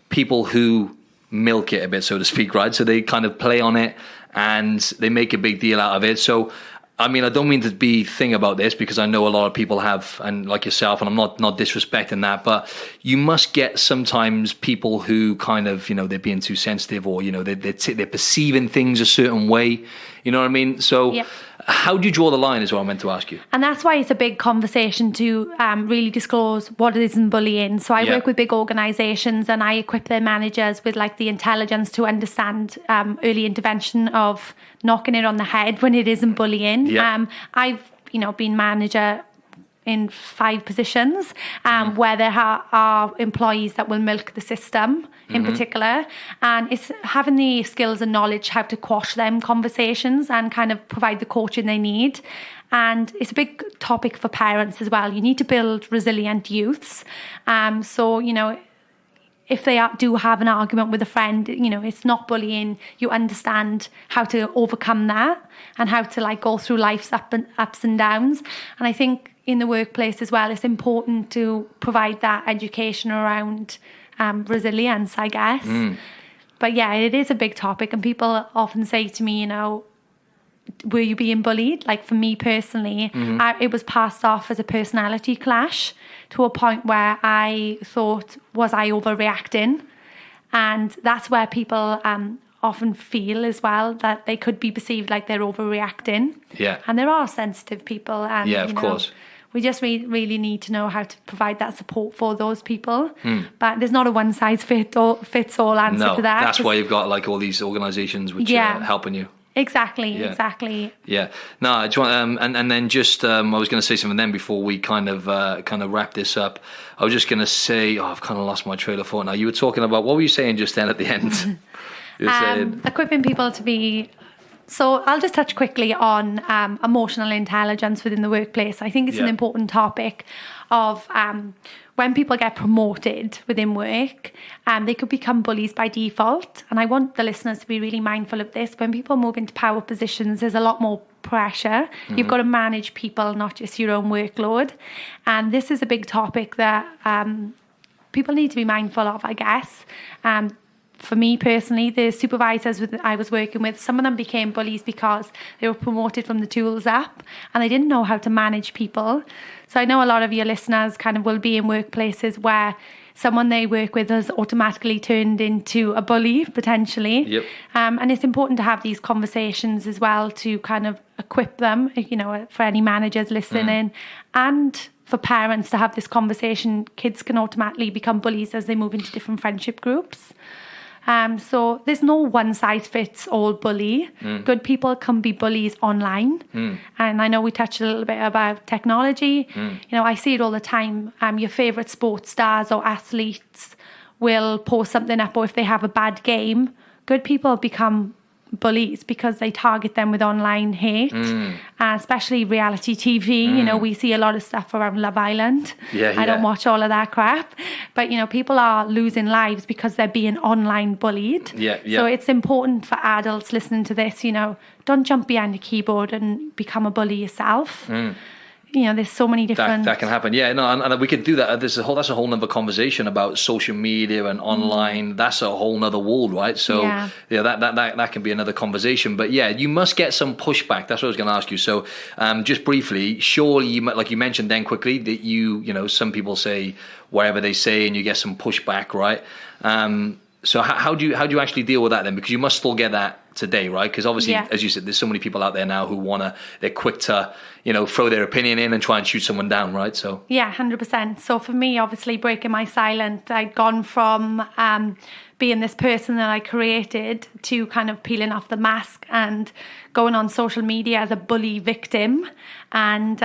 people who milk it a bit, so to speak, right? So they kind of play on it and they make a big deal out of it. So, I mean, I don't mean to be thing about this, because I know a lot of people have, and like yourself, and I'm not disrespecting that, but you must get sometimes people who kind of, they're being too sensitive, or, they're perceiving things a certain way. You know what I mean? So how do you draw the line is what I meant to ask you. And that's why it's a big conversation to really disclose what isn't bullying. So I work with big organisations, and I equip their managers with the intelligence to understand early intervention of knocking it on the head when it isn't bullying. I've been manager in 5 positions where there are employees that will milk the system in particular, and it's having the skills and knowledge how to quash them conversations and kind of provide the coaching they need. And it's a big topic for parents as well. You need to build resilient youths. So if they do have an argument with a friend, it's not bullying. You understand how to overcome that and how to go through life's ups and downs. And I think in the workplace as well, it's important to provide that education around resilience, I guess. But yeah, it is a big topic, and people often say to me, were you being bullied? For me personally, it was passed off as a personality clash, to a point where I thought, was I overreacting? And that's where people often feel as well that they could be perceived like they're overreacting. And there are sensitive people, and of course. We just really need to know how to provide that support for those people. But there's not a one size fits all answer to that. That's why you've got all these organisations which are helping you. Exactly. No, I just want, and then just I was going to say something then before we kind of wrap this up. I was just going to say, I've kind of lost my trail of thought now. You were talking about, what were you saying just then at the end? You were saying, equipping people to be So I'll just touch quickly on emotional intelligence within the workplace. I think it's an important topic of when people get promoted within work, they could become bullies by default. And I want the listeners to be really mindful of this. When people move into power positions, there's a lot more pressure. You've got to manage people, not just your own workload. And this is a big topic that people need to be mindful of, I guess. For me personally, the supervisors I was working with, some of them became bullies because they were promoted from the tools up and they didn't know how to manage people. So I know a lot of your listeners kind of will be in workplaces where someone they work with has automatically turned into a bully, potentially. Yep. And it's important to have these conversations as well to kind of equip them, you know, for any managers listening and for parents to have this conversation. Kids can automatically become bullies as they move into different friendship groups. So there's no one size fits all bully. Good people can be bullies online. And I know we touched a little bit about technology. You know, I see it all the time. Your favourite sports stars or athletes will post something up, or if they have a bad game, good people become bullies because they target them with online hate, especially reality TV. You know, we see a lot of stuff around Love Island. I don't watch all of that crap, but you know, people are losing lives because they're being online bullied. So it's important for adults listening to this, you know, don't jump behind a keyboard and become a bully yourself. You know, there's so many different... That can happen. Yeah, no, and we could do that. That's a whole nother conversation about social media and online. That's a whole nother world, right? So yeah, that can be another conversation. But yeah, you must get some pushback. That's what I was going to ask you. So just briefly, surely, like you mentioned then quickly, that you know, some people say whatever they say and you get some pushback, right? So how do you actually deal with that then? Because you must still get that today, right? Because obviously, as you said, there's so many people out there now who they're quick to, you know, throw their opinion in and try and shoot someone down, right? So 100%. So for me, obviously, breaking my silence, I'd gone from being this person that I created to kind of peeling off the mask and going on social media as a bully victim. And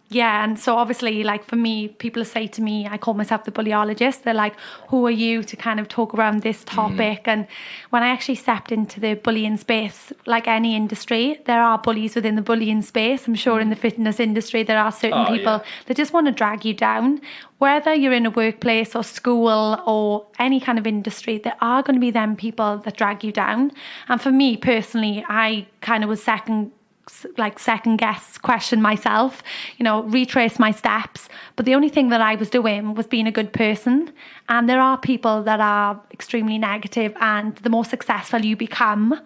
and so obviously, like for me, people say to me, I call myself the Bullyologist. They're like, who are you to kind of talk around this topic? And when I actually stepped into the bullying space, like any industry, there are bullies within the bullying space. I'm sure in the fitness industry, there are certain people that just want to drag you down. Whether you're in a workplace or school or any kind of industry, there are going to be them people that drag you down. And for me personally, I kind of was second guess, question myself, you know, retrace my steps. But the only thing that I was doing was being a good person. And there are people that are extremely negative, and the more successful you become,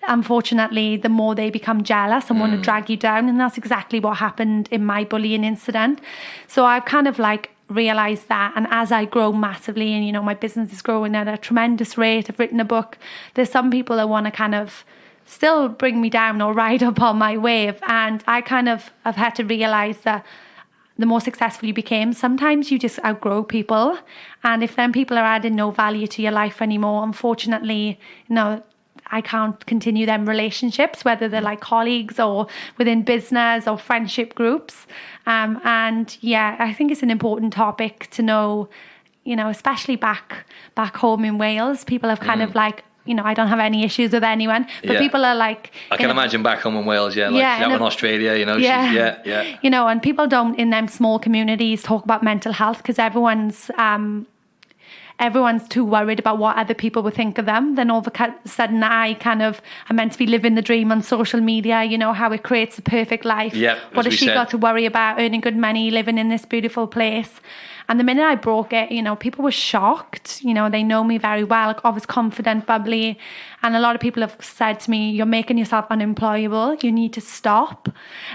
unfortunately, the more they become jealous and want to drag you down. And that's exactly what happened in my bullying incident. So I've kind of like realised that. And as I grow massively and, you know, my business is growing at a tremendous rate, I've written a book, there's some people that want to kind of still bring me down or ride up on my wave. And I kind of have had to realise that the more successful you became, sometimes you just outgrow people. And if then people are adding no value to your life anymore, unfortunately, you know, I can't continue them relationships, whether they're like colleagues or within business or friendship groups. And yeah, I think it's an important topic to know, you know, especially back home in Wales, people have kind of like, you know, I don't have any issues with anyone, but people are like... I can imagine back home in Wales, in Australia, you know. You know, and people don't, in them small communities, talk about mental health because everyone's too worried about what other people would think of them. Then all of a sudden I'm meant to be living the dream on social media, you know, how it creates the perfect life. What has she got to worry about, earning good money, living in this beautiful place? And the minute I broke it, you know, people were shocked. You know, they know me very well. I was confident, bubbly. And a lot of people have said to me, you're making yourself unemployable. You need to stop.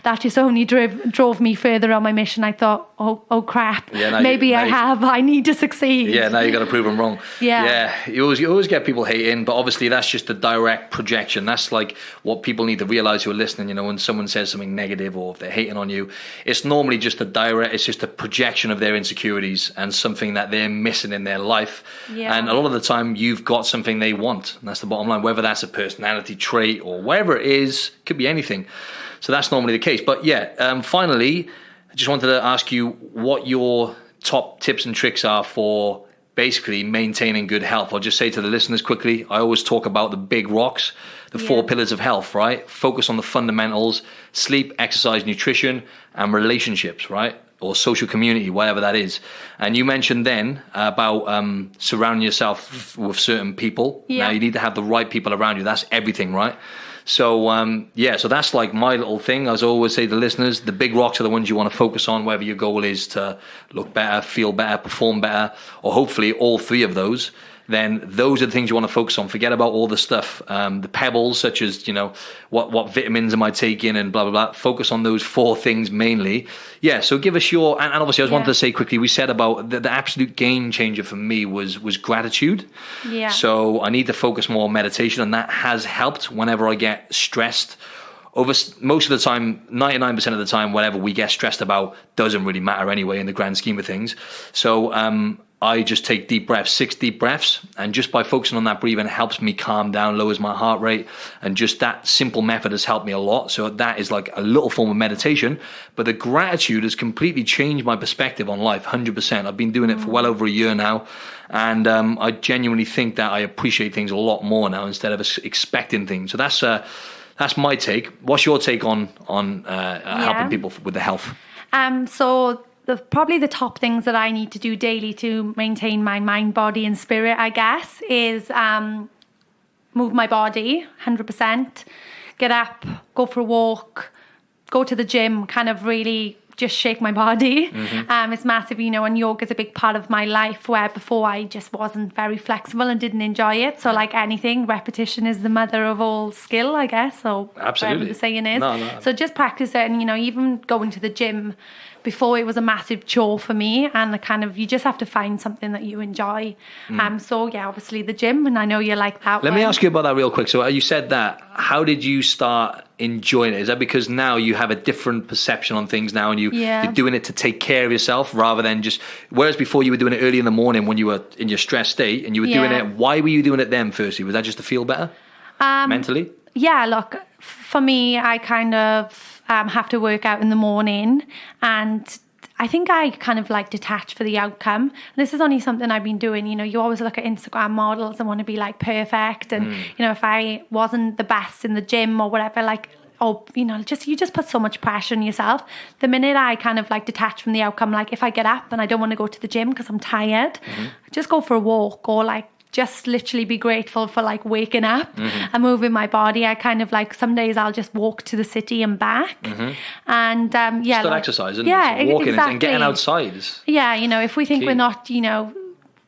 That just only drove me further on my mission. I thought, oh crap. Maybe I need to succeed. Yeah, now you got to prove them wrong. You always get people hating, but obviously that's just a direct projection. That's like what people need to realize who are listening. You know, when someone says something negative or if they're hating on you, it's normally just it's just a projection of their insecurities and something that they're missing in their life. And a lot of the time you've got something they want. And that's the bottom line, whether that's a personality trait or whatever it is, could be anything. So that's normally the case. But finally, I just wanted to ask you what your top tips and tricks are for basically maintaining good health. I'll just say to the listeners quickly, I always talk about the big rocks, the 4 pillars of health, right? Focus on the fundamentals: sleep, exercise, nutrition, and relationships, right? Or social community, whatever that is. And you mentioned then about surrounding yourself with certain people. Yeah. Now you need to have the right people around you. That's everything, right? So, so that's like my little thing. As I always say to listeners, the big rocks are the ones you want to focus on, whether your goal is to look better, feel better, perform better, or hopefully all 3 of those. Then those are the things you want to focus on. Forget about all the stuff, the pebbles, such as, what vitamins am I taking and blah, blah, blah. Focus on those 4 things mainly. Yeah, so give us your, and obviously I just wanted to say quickly, we said about the absolute game changer for me was gratitude. Yeah. So I need to focus more on meditation, and that has helped whenever I get stressed. Over most of the time, 99% of the time, whatever we get stressed about doesn't really matter anyway in the grand scheme of things. So, I just take deep breaths, 6 deep breaths, and just by focusing on that breathing, it helps me calm down, lowers my heart rate, and just that simple method has helped me a lot. So that is like a little form of meditation, but the gratitude has completely changed my perspective on life, 100%. I've been doing it for well over a year now, and I genuinely think that I appreciate things a lot more now instead of expecting things. So that's my take. What's your take on helping people with the health? So probably the top things that I need to do daily to maintain my mind, body and spirit, I guess, is move my body 100%, get up, go for a walk, go to the gym, kind of really just shake my body. It's massive, and yoga is a big part of my life, where before I just wasn't very flexible and didn't enjoy it. So like anything, repetition is the mother of all skill, I guess. So absolutely, whatever the saying is. No. So just practice it, and even going to the gym. Before, it was a massive chore for me, and you just have to find something that you enjoy. So yeah, obviously the gym, and I know you like that. Let me ask you about that real quick. So you said that. How did you start enjoying it? Is that because now you have a different perception on things now, and you're doing it to take care of yourself rather than just, whereas before you were doing it early in the morning when you were in your stress state and you were doing it, why were you doing it then firstly? Was that just to feel better mentally? Yeah, look, for me, I kind of have to work out in the morning, and I think I kind of detach for the outcome. And this is only something I've been doing. You always look at Instagram models and want to be perfect. And, if I wasn't the best in the gym or whatever, you just put so much pressure on yourself. The minute I kind of detach from the outcome, if I get up and I don't want to go to the gym because I'm tired, I just go for a walk, or just literally be grateful for waking up and moving my body. I kind of some days I'll just walk to the city and back, and still exercise, isn't it? So walking and getting outside is if we think key. We're not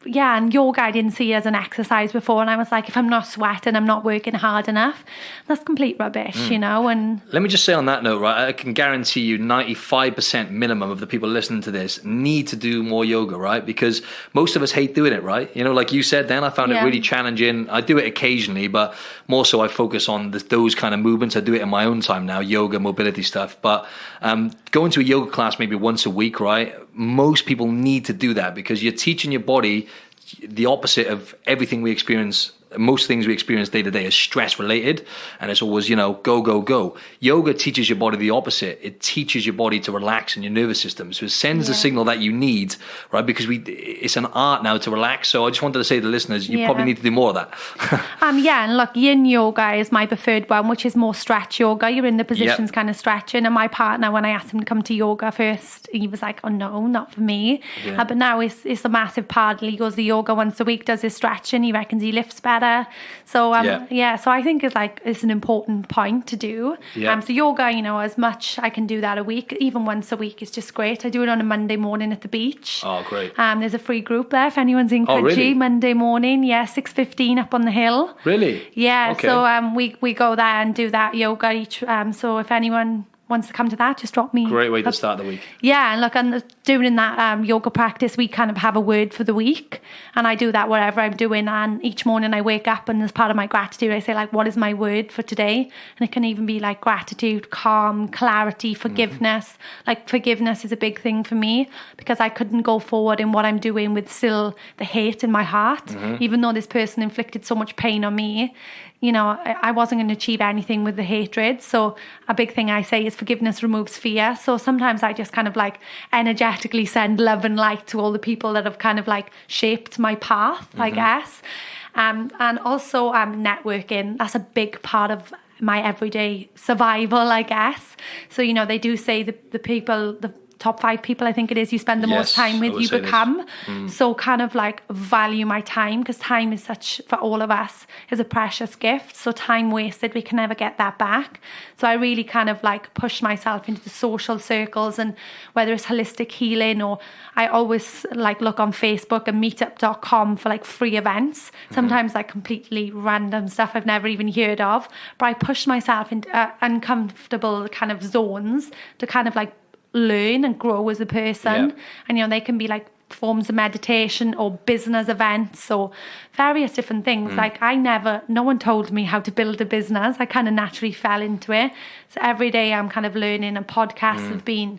and yoga I didn't see as an exercise before, and I was if I'm not sweating, I'm not working hard enough. That's complete rubbish, And let me just say on that note, right, I can guarantee you 95% minimum of the people listening to this need to do more yoga, right? Because most of us hate doing it, right? Like you said then, I found it really challenging. I do it occasionally, but more so I focus on those kind of movements. I do it in my own time now, yoga, mobility stuff. But going to a yoga class maybe once a week, right? Most people need to do that, because you're teaching your body the opposite of everything we experience. Most things we experience day to day is stress related, and it's always, go. Yoga teaches your body the opposite. It teaches your body to relax in your nervous system. So it sends the signal that you need, right? Because it's an art now to relax. So I just wanted to say to the listeners, you probably need to do more of that. And look, yin yoga is my preferred one, which is more stretch yoga. You're in the positions kind of stretching. And my partner, when I asked him to come to yoga first, he was like, oh no, not for me. But now it's a massive part. He goes to yoga once a week, does his stretching. He reckons he lifts better. So so I think it's an important point to do. So yoga, as much I can do that a week, even once a week is just great. I do it on a Monday morning at the beach. Oh, great. There's a free group there if anyone's in country. Really? Monday morning, 6:15 up on the hill. Really? Yeah. Okay. So we go there and do that yoga each. So if anyone wants to come to that, just drop me. Great way to start the week. Yeah, and look, and doing that yoga practice, we kind of have a word for the week, and I do that whatever I'm doing. And each morning I wake up, and as part of my gratitude, I say what is my word for today? And it can even be gratitude, calm, clarity, forgiveness. Forgiveness is a big thing for me, because I couldn't go forward in what I'm doing with still the hate in my heart, even though this person inflicted so much pain on me. I wasn't going to achieve anything with the hatred. So a big thing I say is forgiveness removes fear. So sometimes I just kind of like energetically send love and light to all the people that have kind of like shaped my path, I guess. And also networking. That's a big part of my everyday survival, I guess. So, they do say the people, the top 5 people, I think it is, you spend the most time with, you become. So kind of like value my time, because time is for all of us, is a precious gift. So time wasted, we can never get that back. So I really kind of like push myself into the social circles, and whether it's holistic healing, or I always like look on Facebook and meetup.com for like free events. Sometimes like completely random stuff I've never even heard of, but I push myself into uncomfortable kind of zones to kind of like learn and grow as a person. And they can be like forms of meditation or business events or various different things. Like no one told me how to build a business. I kind of naturally fell into it. So every day I'm kind of learning, and podcasts have been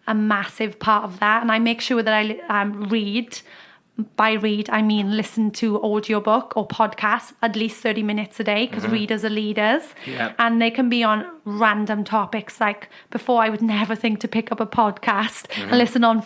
a massive part of that. And I make sure that I read. By read, I mean listen to audiobook or podcast at least 30 minutes a day, because readers are leaders. And they can be on random topics. Like before, I would never think to pick up a podcast and listen on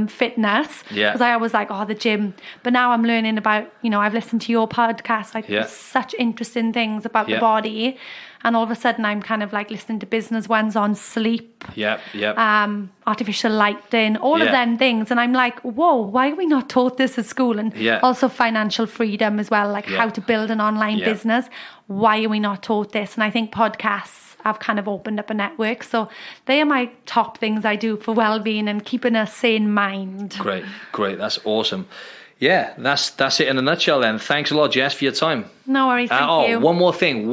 fitness, because I always like, the gym. But now I'm learning about, I've listened to your podcast, like such interesting things about the body. And all of a sudden I'm kind of like listening to business ones on sleep, artificial lighting, all of them things. And I'm like, whoa, why are we not taught this at school? And also financial freedom as well, like how to build an online business. Why are we not taught this? And I think podcasts have kind of opened up a network. So they are my top things I do for well-being and keeping a sane mind. Great. That's awesome. Yeah, that's it in a nutshell then. Thanks a lot, Jess, for your time. No worries, thank you. One more thing.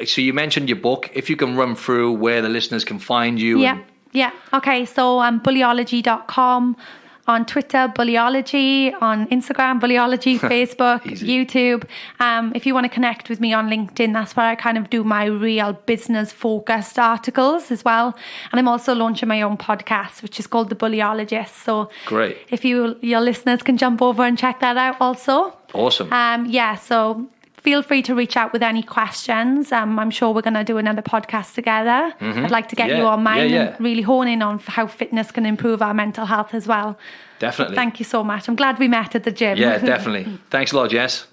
So you mentioned your book. If you can run through where the listeners can find you. Yeah. Okay, so bulliology.com. On Twitter, Bullyology. On Instagram, Bullyology. Facebook, YouTube. If you want to connect with me on LinkedIn, that's where I kind of do my real business-focused articles as well. And I'm also launching my own podcast, which is called The Bullyologist. So great. If your listeners can jump over and check that out also. Awesome. So feel free to reach out with any questions. I'm sure we're going to do another podcast together. I'd like to get you on mine and really hone in on how fitness can improve our mental health as well. Definitely. Thank you so much. I'm glad we met at the gym. Yeah, definitely. Thanks a lot, Jess.